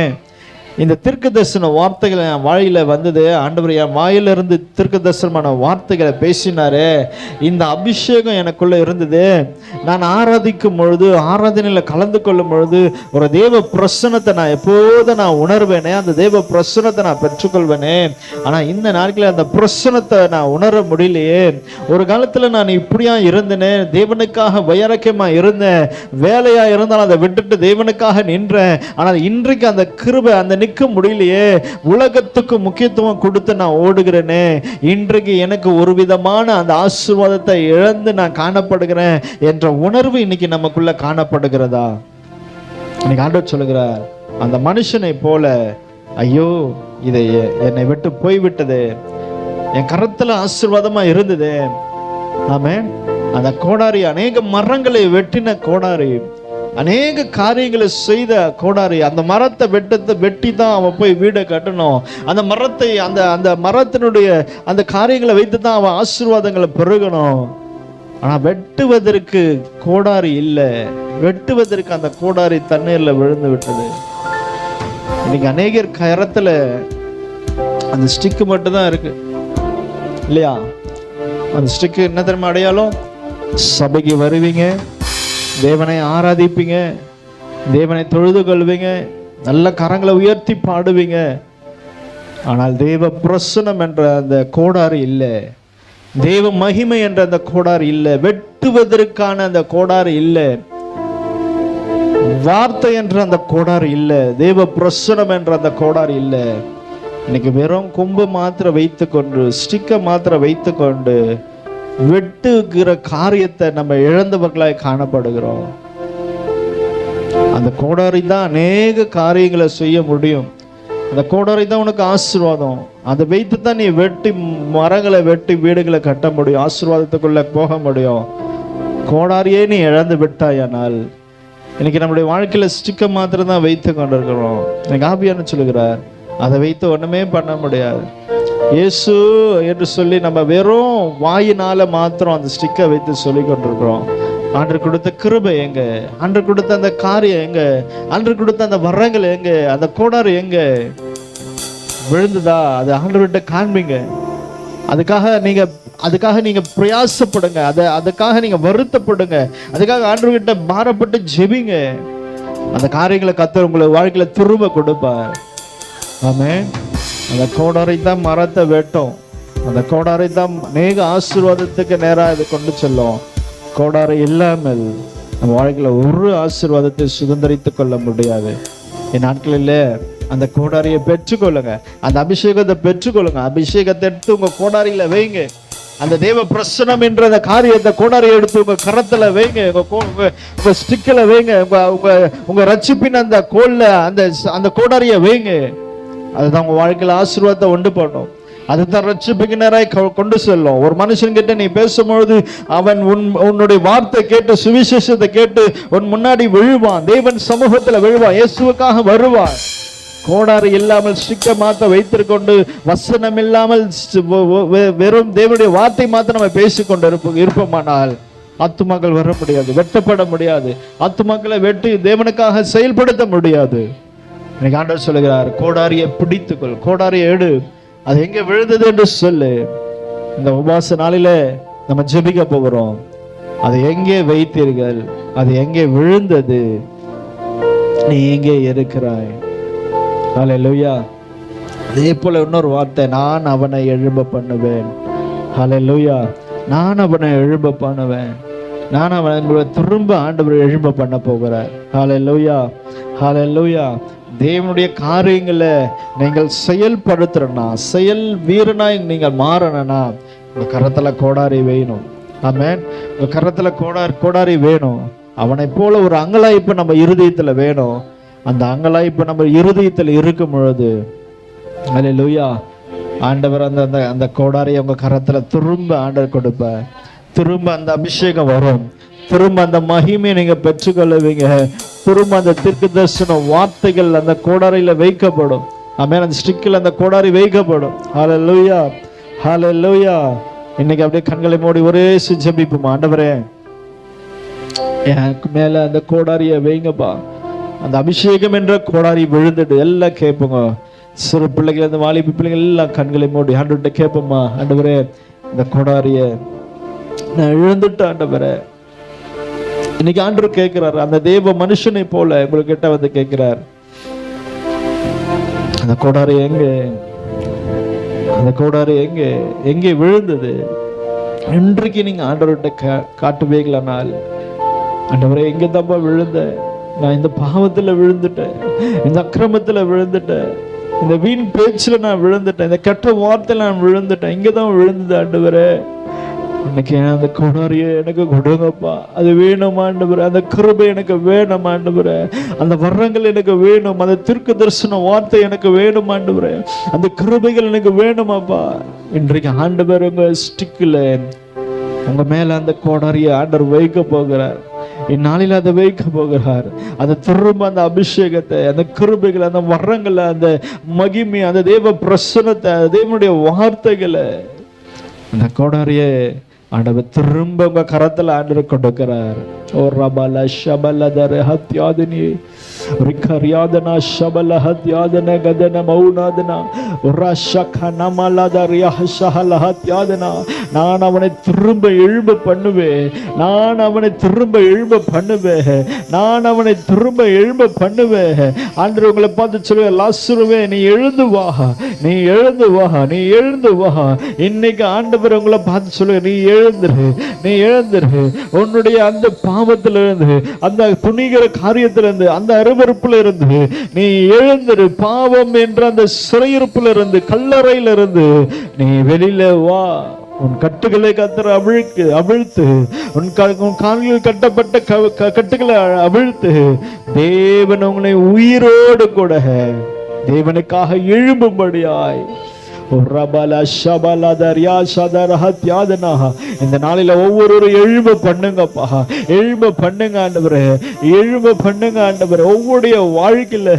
இந்த தீர்க்க தரிசன வார்த்தைகளை என் வாயில வந்தது, ஆண்டவர் என் வாயிலிருந்து தீர்க்க தரிசனமான வார்த்தைகளை பேசினாரு, இந்த அபிஷேகம் எனக்குள்ள இருந்தது, நான் ஆராதிக்கும் பொழுது ஆராதனையில் கலந்து கொள்ளும் பொழுது ஒரு தேவ பிரசன்னத்தை நான் எப்போதும் நான் உணர்வேனே, அந்த தேவ பிரசன்னத்தை நான் பெற்றுக்கொள்வேனே. ஆனால் இந்த நாட்களில் அந்த பிரசன்னத்தை நான் உணர முடியலையே. ஒரு காலத்தில் நான் இப்படியா இருந்தேனே, தேவனுக்காக வைராக்கியமாக இருந்தேன், வேலையாக இருந்தாலும் அதை விட்டுட்டு தேவனுக்காக நின்றேன். ஆனால் இன்றைக்கு அந்த கிருபை அந்த நிற்க முடியலையே, உலகத்துக்கு முக்கியத்துவம் கொடுத்து நான் ஓடுகிறேனே, இன்றைக்கு எனக்கு ஒரு விதமான அந்த ஆசீர்வாதத்தை இழந்து நான் காணப்படுகிறேன் என்ற உணர்வு இன்னைக்கு நமக்குள்ள காணப்படுகிறதா? இன்னைக்கு ஆண்டவர் சொல்லுகிறார், அந்த மனுஷனை போல ஐயோ இதை என்னை விட்டு போய்விட்டது, என் கரத்துல ஆசீர்வாதமா இருந்தது. ஆமென். அந்த கோடாரி அநேக மரங்களை வெட்டின கோடாரி, அநேக காரியங்களை செய்த கோடாரி, அந்த மரத்தை வெட்டி தான் அவன் போய் வீடை கட்டணும். அந்த மரத்தை அந்த மரத்தினுடைய அந்த காரியங்களை வைத்து தான் அவன் ஆசீர்வாதங்களை பெருகணும். ஆனால் வெட்டுவதற்கு கோடாரி இல்லை, வெட்டுவதற்கு அந்த கோடாரி தண்ணீர்ல விழுந்து விட்டது. இன்னைக்கு அநேகர் கரத்துல அந்த ஸ்டிக்கு மட்டும் தான் இருக்கு இல்லையா? அந்த ஸ்டிக்கு என்ன தெரியுமா அடையாளம்? சபைக்கு வருவீங்க, தேவனை ஆராதிப்பீங்க, தேவனை தொழுது கொள்வீங்க, நல்ல கரங்களை உயர்த்தி பாடுவீங்க, ஆனால் தேவ பிரசன்னம் என்ற அந்த கோடாரி இல்லை, தேவ மகிமை என்ற அந்த கோடாரி இல்லை, வெட்டுவதற்கான அந்த கோடாரி இல்லை, வார்த்தை என்ற அந்த கோடாரி இல்லை, தேவ பிரசன்னம் என்ற அந்த கோடாரி இல்லை. இன்னைக்கு வெறும் கொம்பு மாத்திர வைத்து கொண்டு, ஸ்டிக்கை மாத்திர வைத்து கொண்டு வெட்டுகிற காரியத்தை நம்ம இழந்தவர்களாய் காணப்படுகிறோம். அந்த கோடாரி தான் அநேக காரியங்களை செய்ய முடியும். அந்த கோடாரி தான் உனக்கு ஆசீர்வாதம். அதை வைத்து தான் நீ வெட்டி மரங்களை வெட்டி வீடுகளை கட்ட முடியும், ஆசீர்வாதத்துக்குள்ள போக முடியும். கோடாரியே நீ இழந்து விட்டாயானால் இன்னைக்கு நம்முடைய வாழ்க்கையில ஸ்டிக்கை மாத்திரம் தான் வைத்து கொண்டிருக்கிறோம். எனக்கு ஆவியானவர் சொல்லுகிறார், அதை வைத்து ஒண்ணுமே பண்ண முடியாது. இயேசு என்று சொல்லி நம்ம வெறும் வாயினால மாத்திரம் அந்த ஸ்டிக்கை வைத்து சொல்லி கொண்டிருக்கிறோம். ஆண்டவர் கொடுத்த கிருபை எங்க? ஆண்டவர் கொடுத்த அந்த காரியம் எங்க? ஆண்டவர் கொடுத்த அந்த வரங்கள் எங்க? அந்த கோடாரி எங்க? விழுந்துதா? அது ஆண்டவர்கிட்ட காண்பீங்க. அதுக்காக நீங்க பிரயாசப்படுங்க, அதுக்காக நீங்க வருத்தப்படுங்க, அதுக்காக ஆண்டவர்கிட்ட பாரப்பட்டு ஜெபிங்க. அந்த காரியங்களை கர்த்தர் உங்களை வாழ்க்கையில திரும்ப கொடுப்பார். ஆமென். அந்த கோடாரி தான் மரத்தை வெட்டும், அந்த கோடாரி தான் அநேக ஆசீர்வாதத்துக்கு நேராக இது கொண்டு செல்லும். கோடாரி இல்லாமல் நம்ம வாழ்க்கையில ஒரு ஆசீர்வாதத்தை சுதந்திரித்துக் கொள்ள முடியாது. என் நாட்களில் அந்த கோடாரியை பெற்றுக்கொள்ளுங்க, அந்த அபிஷேகத்தை பெற்றுக்கொள்ளுங்க. அபிஷேகத்தை எடுத்து உங்க கோடாரியில வைங்க. அந்த தேவ பிரசனம் என்ற அந்த காரியத்தை கோடாரியை எடுத்து உங்க கரத்துல வைங்க, உங்க ஸ்டிக்கில் வைங்க, உங்க ரட்சிப்பின் அந்த கோல்ல அந்த கோடாரியை வைங்க. அதுதான் உங்க வாழ்க்கையில ஆசீர்வாதத்தை உண்டு பண்ணும். அதுதான் ரட்சிப்புக்கு நேராய் கொண்டு செல்லும். ஒரு மனுஷன் கிட்ட நீ பேசும்பொழுது அவன் உன்னுடைய வார்த்தை கேட்டு, சுவிசேஷத்தை கேட்டு உன் முன்னாடி விழுவான், தேவன் சமூகத்துல விழுவான், இயேசுவுக்காக வருவான். கோடாரி இல்லாமல் ஸ்டிக்கை மாத்த வைத்திருக்கொண்டு, வசனம் இல்லாமல் வெறும் தேவனுடைய வார்த்தை மாத்திரம் நம்ம பேசிக்கொண்டு இருப்போமானால் ஆத்துமாக்கள் வர முடியாது, வெட்டப்பட முடியாது. ஆத்துமாக்களை வெட்டி தேவனுக்காக செயல்படுத்த முடியாது. இன்னைக்கு ஆண்டவர் சொல்லுகிறார், கோடாரியை பிடித்துக்கொள், கோடாரியை எடு, அது எங்க விழுந்தது என்று சொல்லு. இந்த உபவாச நாளில நம்ம ஜெபிக்க போகிறோம். அதை எங்கே வைத்தீர்கள்? அது எங்கே விழுந்தது? நீ எங்கே இருக்கிறாய்? ஹல்லேலூயா. அதே போல இன்னொரு வார்த்தை, நான் அவனை எழும்ப பண்ணுவேன். ஹல்லேலூயா. நான் அவனை எழும்ப பண்ணுவேன். நான் அவனை திரும்ப ஆண்டவர் எழும்ப பண்ண போகிறார். ஹல்லேலூயா, ஹல்லேலூயா. தேவனுடைய காரியங்களை நீங்கள் செயல்படுத்துறனா, செயல் வீரனாய் நீங்கள் மாறணும்னா உங்க கரத்துல கோடாரி வேணும். ஆமென். உங்க கரத்துல கோடாரி வேணும். அவனை போல ஒரு அங்கலாய்ப்பு நம்ம இருதயத்துல வேணும். அந்த அங்கலாய்ப்பு நம்ம இருதயத்துல இருக்கும் பொழுது ஹல்லேலூயா, ஆண்டவர் அந்த கோடாரியை உங்க கரத்துல திரும்ப ஆண்டவர் கொடுப்பார். திரும்ப அந்த அபிஷேகம் வரும், திரும்ப அந்த மகிமையை நீங்க பெற்றுக்கொள்ளுவீங்க, திரும்ப அந்த தீர்க்க தரிசன வார்த்தைகள் அந்த கோடாரியில வைக்கப்படும். ஆமென். அந்த ஸ்டிக்கில் அந்த கோடாரி வைக்கப்படும். ஹல்லேலூயா, ஹல்லேலூயா. இன்னைக்கு அப்படியே கண்களை மூடி ஒரே ஜெபிப்போம். ஆண்டவரே, எனக்கு மேல அந்த கோடாரியை வைங்கப்பா. அந்த அபிஷேகம் என்ற கோடாரி விழுந்துட்டு எல்லாம் கேட்போங்க. சிறு பிள்ளைகள், அந்த வாலிப பிள்ளைகள் எல்லாம் கண்களை மூடி ஆண்டவர்கிட்ட கேட்போம்மா. ஆண்டவரே, இந்த கோடாரிய நான் இழந்துட்டேன் ஆண்டவரே. இன்னைக்கு ஆண்டவர் கேட்கிறார், அந்த தேவ மனுஷனை போல உங்களுக்கு கிட்ட வந்து கேட்கிறார், அந்த கோடாரி எங்க, அந்த கோடாரி எங்க, எங்கே விழுந்தது? இன்றைக்கு நீங்க ஆண்டவர்கிட்ட காட்டுவீங்களானால், ஆண்டவரே எங்க தப்பா விழுந்த, நான் இந்த பாவத்துல விழுந்துட்டேன், இந்த அக்கிரமத்துல விழுந்துட்டேன், இந்த வீண் பேச்சுல நான் விழுந்துட்டேன், இந்த கெட்ட வார்த்தையில நான் விழுந்துட்டேன், இங்கதான் விழுந்தது ஆண்டவரே. இன்னைக்கு அந்த கோடாரிய எனக்கு கொடுங்கப்பா. அது வேணும் ஆண்டவரே. அந்த கிருபை எனக்கு வேணும் ஆண்டவரே. அந்த வரங்கள் எனக்கு வேணும். அந்த தீர்க்க தரிசன வார்த்தை எனக்கு வேணும் ஆண்டவரே. அந்த கிருபைகள் எனக்கு வேணுமாப்பா. இன்றைக்கு ஆண்டவர் உங்க ஸ்டிக்கில் உங்க மேல அந்த கோடாரிய ஆண்டவர் வைக்க போகிறார். இந்நாளில் அதை வைக்க போகிறார். அதை திரும்ப அந்த அபிஷேகத்தை, அந்த கிருபைகளை, அந்த வரங்களை, அந்த மகிமை, அந்த தேவ பிரசன்னத்தை, தேவனுடைய வார்த்தைகளை, அந்த கோடாரியை ஆண்டவர் திரும்ப உங்க கரத்துல ஆண்டவர் கொடுக்கிறார். ஓ ரபல ஷபலதர ஹத்யாதினி ரிகரியாதனா ஷபல ஹத்யாதன கதன மௌனாதனா ரஷக நமலதரியா ஷஹல ஹத்யாதனா. நான் அவனை திரும்ப எழும்ப பண்ணுவேன். நான் அவனை திரும்ப எழும்ப பண்ணுவேன். நான் அவனை திரும்ப எழும்ப பண்ணுவேன். ஆண்டவர் உங்களை பார்த்து சொல்லுவேன், லாசருவே நீ எழுந்து வா, நீ எழுந்து வா, நீ எழுந்து வா. இன்னைக்கு ஆண்டவர் உங்களை பார்த்து சொல்லுவேன், நீ எழுந்துரு, நீ எழுந்துரு. உன்னுடைய அந்த பாவத்திலிருந்து, அந்த துணிகிற காரியத்திலிருந்து, அந்த அருவருப்புல இருந்து நீ எழுந்துரு. பாவம் என்ற அந்த சிறையிருப்புல இருந்து, கல்லறையில இருந்து நீ வெளியில வா. உன் கட்டுகளை கத்தர் அவிழ்த்து, உன் கால்களில் கட்டப்பட்ட கட்டுகளை அவிழ்த்து, தேவன் உங்களை உயிரோடு கூட தேவனுக்காக எழும்பும்படியாய் இந்த நாளில ஒவ்வொரு எழும்ப பண்ணுங்கப்பா, எழும்ப பண்ணுங்க ஆண்டவரே, எழும்ப பண்ணுங்க ஆண்டவரே. ஒவ்வொருடைய வாழ்க்கையில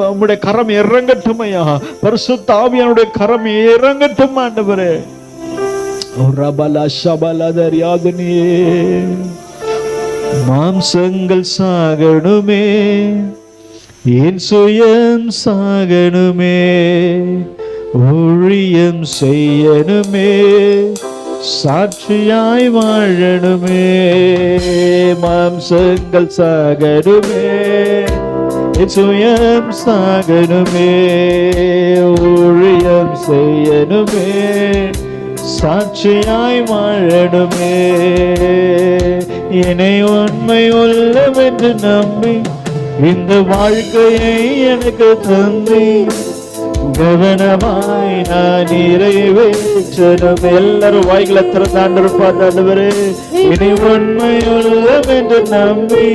உம்முடைய கரம் இறங்கட்டுமையா, பரிசுத்த ஆவியானுடைய கரம் இறங்கட்டும் ஆண்டவரே. மாம்சங்கள் சாகணுமே, என் சுயம் சாகணுமே, ஊழியம் செய்யணுமே, சாட்சியாய் வாழணுமே. மாம்சங்கள் சாகணுமே, என் சுயம் சாகணுமே, ஊழியம் செய்யணுமே, சாட்சியாய் வாழணுமே. என்னை உண்மை உள்ளம் என்று நம்பி இந்த வாழ்க்கையை எனக்கு தந்தி கவனமாய் நான் நிறைவேற்றணும். எல்லாரும் வாய்களை திறந்தாண்டு பார்த்தாண்டவரே, இனி உண்மை உள்ளம் என்று நம்பி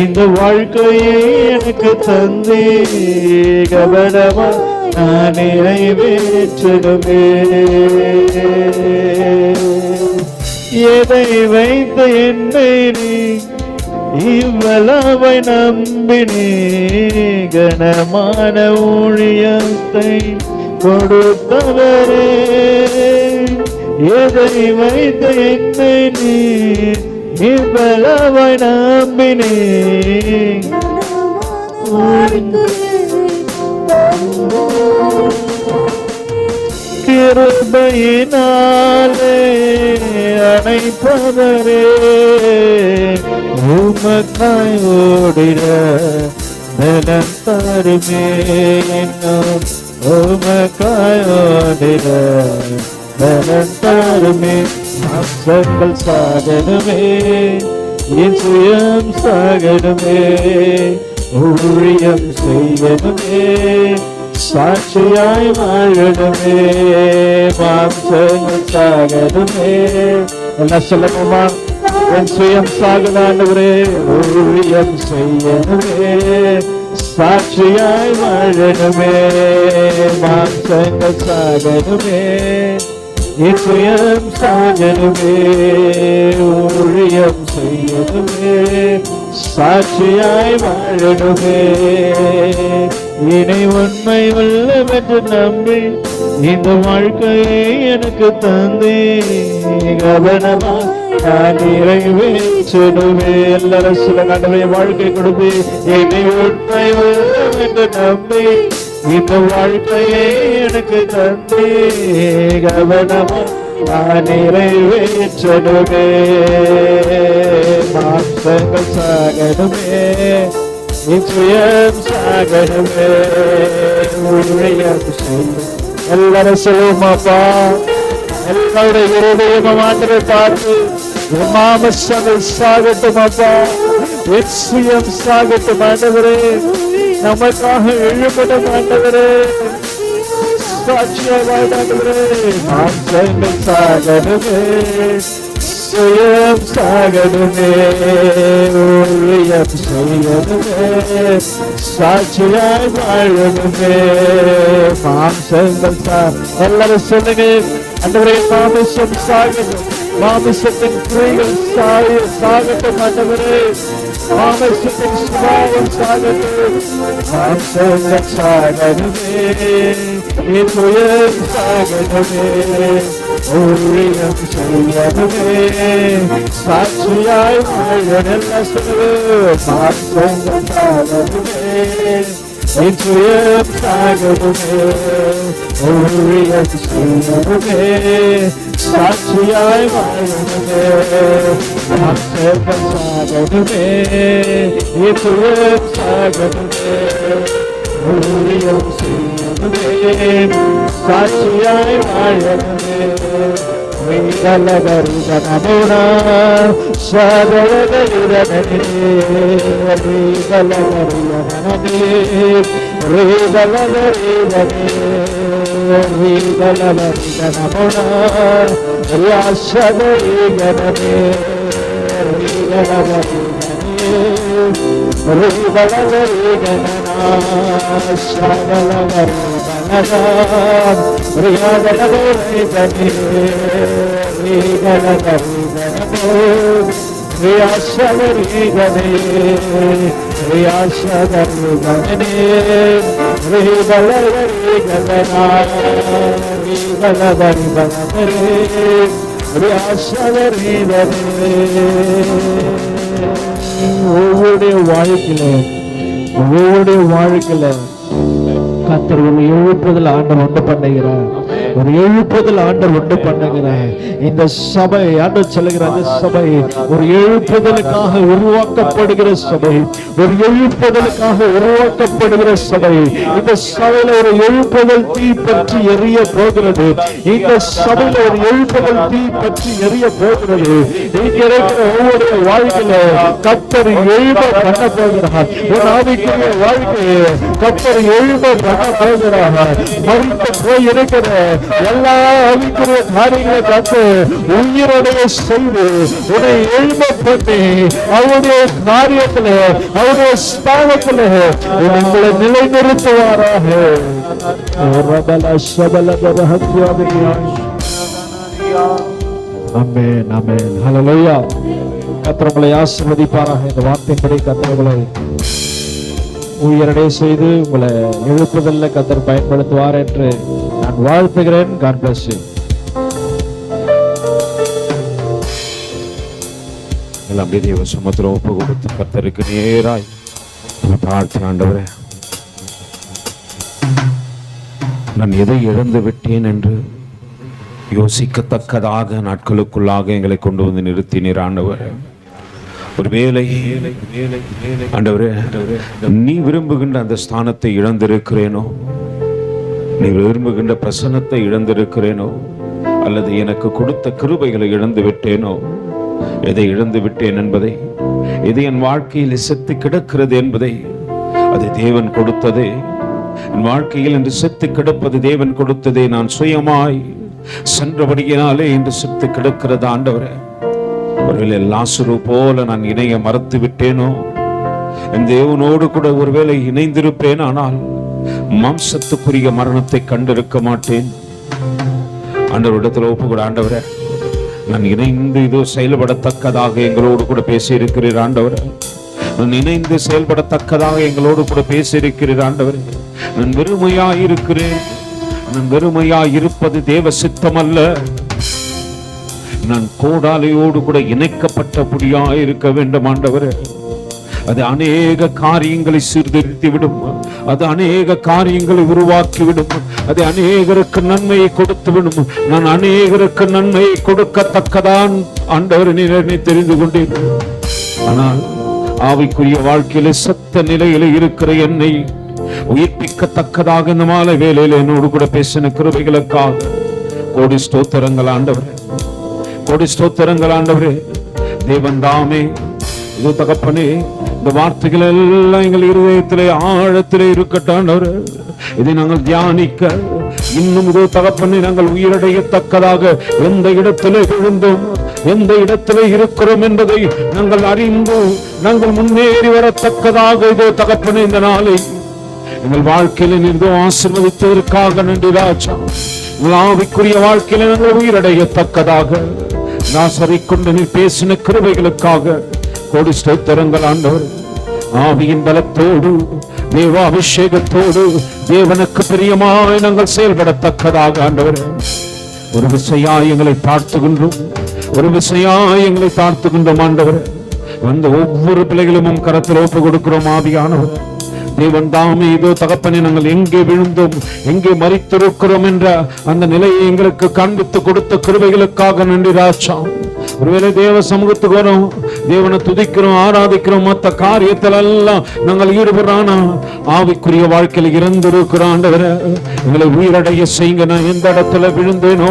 இந்த வாழ்க்கையை எனக்கு தந்தி கவனமாய் நான் நிறைவேற்றணுமே. எதை வைத்த என்னை நீ இவ்வளவை நம்பினே, கனமான ஊழியத்தை கொடுத்தவரே. எதை வைத்த என்னை நீ இவ்வளவை நம்பினே, கிருபையினாலே அணைப்பவரே, உமக்காய் ஓடிட பலம் தருமே. இன்னும் உமக்காய் ஓடிட பலம் தருமே. மாம்சங்கள் சாகணுமே, என் சுயம் சாகணுமே, ஊழியம் செய்யணுமே, சாட்சியாய் வாழணுமே. மாம்சங்கள் சாகணுமே, என்ன சொல்லணுமா? என் சுயம் சாகனாண்டவரே, ஊழியம் செய்யணுமே, சாட்சியாய் வாழணுமே. மாம்சங்கள் சாகணுமே, என் சுயம் சாகணுமே, ஊழியம் செய்யணுமே, சாட்சியாய் வாழணுமே. இணை உண்மை உள்ளம் என்று நம்பி இந்த வாழ்க்கையை எனக்கு தந்தே கவனமா நான் நிறைவேற்றணுமே. எல்லாரும் சில கடமை வாழ்க்கை கொடுத்து இணை உண்மை உள்ளம் என்று நம்பி இந்த வாழ்க்கையை எனக்கு தந்தே கவனமா நான் நிறைவேற்றணுமே. மாம்சங்கள் சாகணுமே, நிச்சயம் சாகணுமே, ஊழியம் செய்யும். எல்லாரும் சொல்லுமாப்பா, எல்லாருடைய இருதயம் ஆண்டவரை பார்த்து மாம்சங்கள் சாகட்டும் அப்பா, நிச்சயம் சாகட்டும் ஆண்டவரே. நமக்காக எழுப்படும் ஆண்டவரே, சாட்சியாக ஆண்டவரே. மாம்சங்கள் சாகணுமே, சுயம் சாகணுமே, ஊழியம் செய்யணுமே, சாட்சியாய் வாழணுமே. மாம்சங்கள் எல்லாரும் சொல்லுங்க ஆண்டவரே, மாமிசம் சாகணும், மாமிசத்தின் கிரைகள் சாகட்டும் ஆண்டவரே. மாமிசத்தின் சுபாவம் சாகட்டும், மாம்சங்கள் சாகணுமே, சுயம் சாகணுமே, ஊழியம் செய்யணுமே, சாட்சியாய் வாழணும். மாம்சங்கள் சாகணுமே, சுயம் சாகணுமே, ஊழியம் செய்யணுமே, சாட்சியாய் வாழணுமே. மாம்சங்கள் சாகணுமே, சுயம் சாகணுமே, ஊழியம் செய்யணுமே, சாட்சியாய் வாழணுமே. வீரலகரிதனமுனா சதவதரிதனே, வீரலகரிதனே, வீரலகரிதனே, வீரலகரிதனமுனா யாசதரிதனே, வீரலகரிதனே, வீரலகரிதனனா சதவதரிதனனா ரியாதலகரிதனே, வீரலகரிதனே, ரியாசதரிதனே, ரியாசதரிதனே, வீரலகரிதனா, வீரலகரிதனே, ரியாசதரிதனே. ஒவ்வொரு வாழ்க்கையில கர்த்தர் ஒரு எழுப்புதல் ஆண்டவர் உண்டு பண்ணுகிறார். ஒரு எழுப்புதல் ஆண்டவர் உண்டு பண்ணுகிறார். இந்த சபை ஆண்டவர் சொல்லுகிறார், இந்த சபை ஒரு எழுப்புதலுக்காக உருவாக்கப்படுகிற சபை, ஒரு எழுப்புதலுக்காக உருவாக்கப்படுகிற சபை. இந்த சபையில ஒரு எழுப்புதல் தீ பற்றி எரிய போகிறது. இந்த சபையில ஒரு எழுப்புதல் தீ பற்றி எரிய போகிறது. இங்க இருக்கிற ஒவ்வொரு வாழ்க்கையில கர்த்தர் எழுப்ப பண்ண போகிறார். ஒரு ஆவிக்குரிய வாழ்க்கையை கர்த்தர் எழுப்ப பண்ண போகிறார். மறித்து போய் இருக்கிற எல்லா ஆவிக்குரிய காரியங்களை கர்த்தர் உயிரோடைய செய்து உன்னை எழுப்ப பண்ணி அவருடைய காரியத்துல அவருடைய ஸ்தானத்துல உங்களை நிலைநிறுத்துவாராக. ஆமென், ஆமென், ஹல்லேலூயா. கர்த்தர் உங்களை ஆசீர்வதிப்பாராக. இந்த வார்த்தையின்படி கர்த்தர் உங்களை உயரடைய செய்து உங்களை எழுப்புதல்ல கர்த்தர் பயன்படுத்துவார் என்று நான் வாழ்த்துகிறேன். God bless you. எல்லாம் தேவ சமுத்திரம் ஒப்பு கொடுத்து கர்த்தருக்கு நேராய் பார்த்து, ஆண்டவரே, நான் எதை இழந்து விட்டேன் என்று யோசிக்கத்தக்கதாக நாட்களுக்குள்ளாக எங்களை கொண்டு வந்து நிறுத்தினீர் ஆண்டவரே. ஒரு வேலை ஆண்டவரே, நீ விரும்புகின்ற அந்த ஸ்தானத்தை இழந்திருக்கிறேனோ, நீ விரும்புகின்ற பிரசன்னத்தை இழந்திருக்கிறேனோ, அல்லது எனக்கு கொடுத்த கிருபைகளை இழந்து விட்டேனோ, எதை இழந்து விட்டேன் என்பதை, எது என் வாழ்க்கையில் செத்து கிடக்கிறது என்பதை, அது தேவன் கொடுத்ததே. என் வாழ்க்கையில் என்று செத்து கிடப்பது தேவன் கொடுத்ததே. நான் சுயமாய் சென்றபடியினாலே என்று செத்து கிடக்கிறது ஆண்டவரே. ஒருவேளை லாசரு போல நான் இணைய மறத்து விட்டேனோ, என் தேவனோடு கூட ஒருவேளை இணைந்திருப்பேன், ஆனால் மாம்சத்துக்குரிய மரணத்தை கண்டிருக்க மாட்டேன். ஆண்டவரிடத்தில் ஒப்பு கூட, ஆண்டவரே, நான் இணைந்து இதோ செயல்படத்தக்கதாக எங்களோடு கூட பேசி இருக்கிறீர் ஆண்டவரே. நான் இணைந்து செயல்படத்தக்கதாக எங்களோடு கூட பேசியிருக்கிறீர் ஆண்டவரே. நான் வெறுமையாய் இருக்கிறேன். நான் வெறுமையாய் இருப்பது தேவ சித்தம் அல்ல. நான் கோடாலையோடு கூட இணைக்கப்பட்டபடியாய் இருக்க வேண்டும் ஆண்டவரே. அது அநேக காரியங்களை சீர்திருத்தி விடும். அது அநேக காரியங்களை உருவாக்கிவிடும். அது அநேகருக்கு நன்மையை கொடுத்து விடும். நான் அநேகருக்கு நன்மையை கொடுக்கத்தக்கதான் ஆண்டவர் நீரை தெரிந்து கொண்டேன். ஆனால் ஆவிக்குரிய வாழ்க்கையில சத்த நிலையில இருக்கிற என்னை உயிர்ப்பிக்கத்தக்கதாக இந்த மாலை வேளையில என்னோடு கூட பேசின கிருபைகளுக்காக கோடி ஸ்தோத்திரங்கள் ஆண்டவரே. கோடி ஸ்தோத்திரங்கள் ஆண்டவரே. தேவன் தாமே இது தகப்பனே, இந்த வார்த்தைகள் எல்லாம் எங்கள் இருதயத்திலே ஆழத்திலே இருக்கட்டும். இதை நாங்கள் தியானிக்க இன்னும் இதோ தகப்பனே நாங்கள் உயிரடையத்தக்கதாக எந்த இடத்திலே விழுந்தோம், எந்த இடத்திலே இருக்கிறோம் என்பதை நாங்கள் அறிந்து நாங்கள் முன்னேறி வரத்தக்கதாக இதோ தகப்பனே இந்த நாளை எங்கள் வாழ்க்கையில நின்று ஆசீர்வதித்ததற்காக நன்றி ராஜா. ஆவிக்குரிய வாழ்க்கையில நாங்கள் உயிரடையத்தக்கதாக நாசரை கொண்டு நீ பேசின கிருபைகளுக்காக கோடி ஸ்தோத்திரங்கள் ஆண்டவர். ஆவியின் பலத்தோடு தேவ அபிஷேகத்தோடு தேவனுக்கு பிரியமாய் நாங்கள் செயல்படத்தக்கதாக ஆண்டவர் ஒரு விசையாய் எங்களை தாழ்த்துகின்றோம். ஒரு விசையாய் எங்களை தாழ்த்துகின்றோம் ஆண்டவர். வந்து ஒவ்வொரு பிள்ளைகளும் கரத்தில் ஒப்பு கொடுக்கிறோம் ஆவியானவர். தேவன் தாமே இதோ தகப்பனே, நாங்கள் எங்கே விழுந்தோம், எங்கே மரித்திருக்கிறோம் என்ற அந்த நிலையை எங்களுக்கு காண்பித்து கொடுத்த கிருபைகளுக்காக நன்றி ராஜா. ஒருவேளை தேவ சமூகத்துக்கு வரும், தேவனை துதிக்கிறோம், ஆராதிக்கிறோம், மற்ற காரியத்தில் எல்லாம் நாங்கள் ஈடுபடுறானா ஆவிக்குரிய வாழ்க்கையில் இறந்திருக்கிறோம் ஆண்டவரே. எங்களை உயிரடைய செய்யுங்க. நான் எந்த இடத்துல விழுந்தேனோ,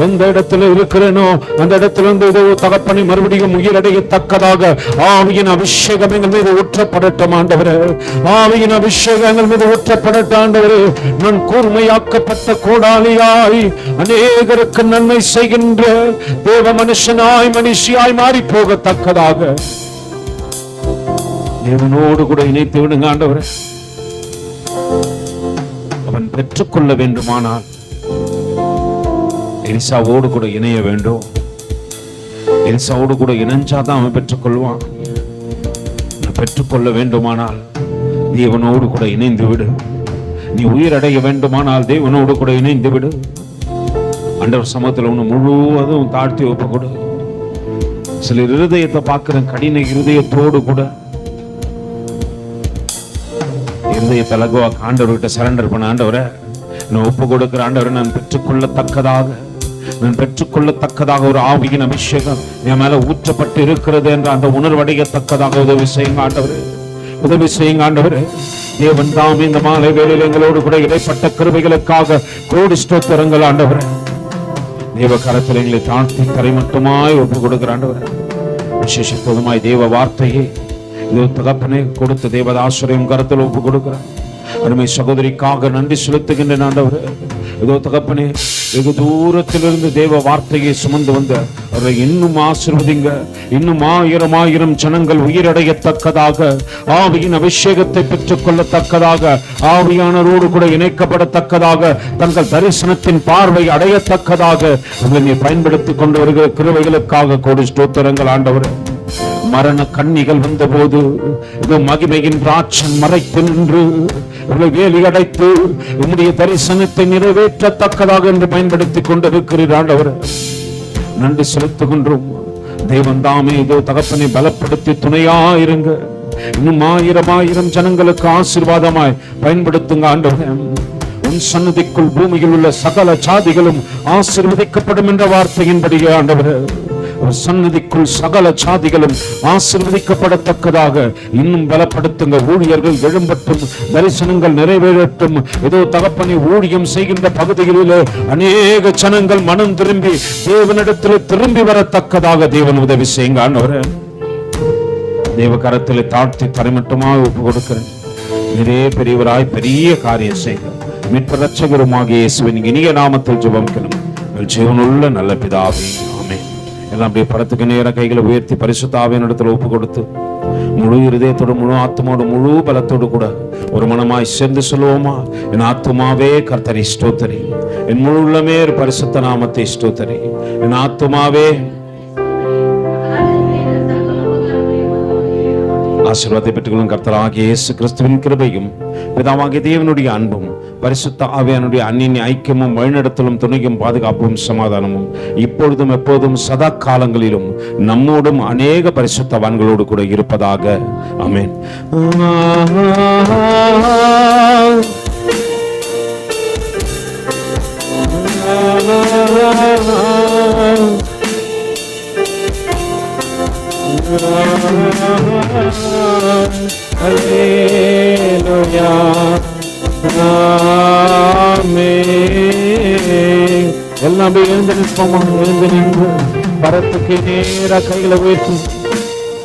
எந்த இடத்துல இருக்கிறேனோ அந்த இடத்துல இருந்து இதோ தகப்பனை மறுபடியும் உயிரடையத்தக்கதாக ஆவியின் அபிஷேகம் எங்கள் மீது ஊற்றப்படட்டும் ஆண்டவரே. ஆவியின் அபிஷேகம் எங்கள் மீது ஊற்றப்படட்டும் ஆண்டவரே. நான் கூர்மையாக்கப்பட்ட கோடாலியாய் அநேகருக்கு நன்மை செய்கின்ற தேவ மனுஷனாய் மனுஷியாய் மாறி போகத்தக்கதாக தேவனோடு கூட இணைத்து விடுங்க ஆண்டவரே. அவன் பெற்றுக்கொள்ள வேண்டுமானால் எலிசாவோடு கூட இணைய வேண்டும். எலிசாவோடு கூட இணைஞ்சாதான் அவன் பெற்றுக்கொள்வான். பெற்றுக்கொள்ள வேண்டுமானால் தேவனோடு கூட இணைந்து விடு. நீ உயிரடைய வேண்டுமானால் தேவனோடு கூட இணைந்து விடு. ஆண்டவர் சமூகத்தில் ஒன்று முழுவதும் தாழ்த்தி ஒப்பு கொடு. சில இருதயத்தை பார்க்கிற கடின இருதயத்தோடு கூட இருதயத்தை லகுவா ஆண்டவர்கிட்ட சரண்டர் பண்ண, ஆண்டவரை நான் ஒப்பு கொடுக்கிற ஆண்டவரை நான் பெற்றுக்கொள்ளத்தக்கதாக ஒரு ஆவியின் அபிஷேகம் என் மேல ஊற்றப்பட்டு இருக்கிறது என்ற அந்த உணர்வடையத்தக்கதாக உதவி செய்யுங்க ஆண்டவரே. உதவி செய்யுங்க ஆண்டவரே. தேவன் தாம் இந்த மாலை வேளையில் எங்களோடு கூட இடைப்பட்ட கிருபைகளுக்காக கோடி ஸ்தோத்திரங்கள் ஆண்டவரே. தேவ கரத்தில் எங்களை தாழ்த்தி கரை மட்டுமாய் ஒப்பு கொடுக்கிறாண்டவர். விசேஷத்துவமாய் தேவ வார்த்தையை இது தகப்பனை கொடுத்த தேவதாசுரையும் கரத்தில் ஒப்பு கொடுக்கிறார். அருமை சகோதரிக்காக நன்றி செலுத்துகின்றேன் ஆண்டவர். ஏதோ தகப்பனே, வெகு தூரத்திலிருந்து தேவ வார்த்தையை சுமந்து வந்த அவரை இன்னும் ஆசீர்வதிங்க. இன்னும் ஆயிரம் ஜனங்கள் உயிரடையத்தக்கதாக, ஆவியின் அபிஷேகத்தை பெற்றுக் கொள்ளத்தக்கதாக, ஆவியானரோடு கூட இணைக்கப்படத்தக்கதாக, தங்கள் தரிசனத்தின் பார்வை அடையத்தக்கதாக உங்களை பயன்படுத்திக் கொண்டு வருகிற கிருபைகளுக்காக கோடி ஸ்தோத்திரங்கள் ஆண்டவர். மரண கண்ணிகள் வந்த போது மகிமையின் ராட்சன் மறைத்து நின்று வேலி அடைத்து உம்முடைய தரிசனத்தை நிறைவேற்றத்தக்கதாக என்று பயன்படுத்திக் கொண்டிருக்கிறீர் ஆண்டவர். நன்றி செலுத்துகின்றோம். தேவன் தாமே இதோ தகப்பனை பலப்படுத்தி துணையாயிருங்க. இன்னும் ஆயிரம் ஜனங்களுக்கு ஆசீர்வாதமாய் பயன்படுத்துங்க ஆண்டவர். உன் சன்னதிக்குள் பூமியில் உள்ள சகல சாதிகளும் ஆசீர்வதிக்கப்படும் என்ற வார்த்தையின்படியே ஆண்டவர், சன்னதிக்குள் சகல சாதிகளும் ஆசீர்வதிக்கப்படத்தக்கதாக இன்னும் பலப்படுத்துங்க. ஊழியர்கள் எழும்பட்டும், தரிசனங்கள் நிறைவேறட்டும். ஏதோ தகப்பனை ஊழியம் செய்கின்ற பகுதிகளிலே அநேக ஜனங்கள் மனம் திரும்பி தேவனிடத்தில் திரும்பி வரத்தக்கதாக தேவன் உதவி செய்யுங்க ஆண்டவரே. தேவ கரத்தில் தாழ்த்தி தரைமட்டமாக ஒப்பு கொடுக்கிறேன். நிறைய பெரியவராய் பெரிய காரியம் செய்க. மீட்பு ரட்சகருமாகிய இயேசுவின் இனிய நாமத்தில் ஜெபம் ஜீவனுள்ள நல்ல பிதாவே, ஆமென். எல்லாம் அப்படியே படத்துக்கு நேர கைகளை உயர்த்தி பரிசுத்த ஆவியின் இடத்துல ஒப்பு கொடுத்து முழு இருதயத்தோடு, முழு ஆத்மாவோடு, முழு பலத்தோடு கூட ஒரு மனமாய் சேர்ந்து சொல்லுவோமா? என் ஆத்துமாவே கர்த்தரை ஸ்தோத்திரி, என் முழு உள்ளமே பரிசுத்த நாமத்தை ஸ்தோத்திரி. என் ஆத்துமாவே ஆசீர்வாதத்தை பெற்றுக்கொள்ளும் கர்த்தராகிய இயேசு கிறிஸ்துவின் கிருபையும் பிதாவாகிய தேவனுடைய அன்பும் பரிசுத்த ஆவியானுடைய அந்நிய ஐக்கியமும் வழிநடத்தலும் துணையும் பாதுகாப்பும் சமாதானமும் இப்பொழுதும் எப்போதும் சதா காலங்களிலும் நம்மோடும் அநேக பரிசுத்தவான்களோடு கூட இருப்பதாக. ஆமென். Hallelujah. எல்லாம் எழுந்து நிற்போமா? எழுந்து நின்று பரத்துக்கு நேரா கைகளை உயர்த்தி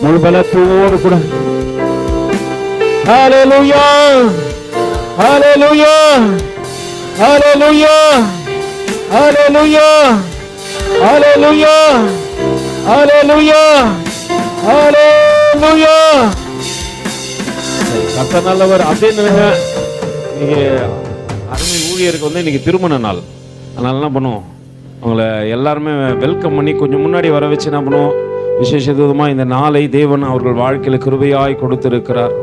முழு பலத்தோடு கூட ஹல்லேலூயா, ஹல்லேலூயா, ஹல்லேலூயா, ஹல்லேலூயா, ஹல்லேலூயா, ஹல்லேலூயா, ஹல்லேலூயா. கர்த்தர் நல்லவர். அப்படின்னு இன்னைக்கு அருமை ஊழியருக்கு வந்து இன்னைக்கு திருமண நாள். அதனால என்ன பண்ணுவோம், அவங்கள எல்லாருமே வெல்கம் பண்ணி கொஞ்சம் முன்னாடி வர வச்சு என்ன பண்ணுவோம், விசேஷமாக இந்த நாளை தேவன் அவர்கள் வாழ்க்கையில் கிருபையாய் கொடுத்திருக்கிறார்.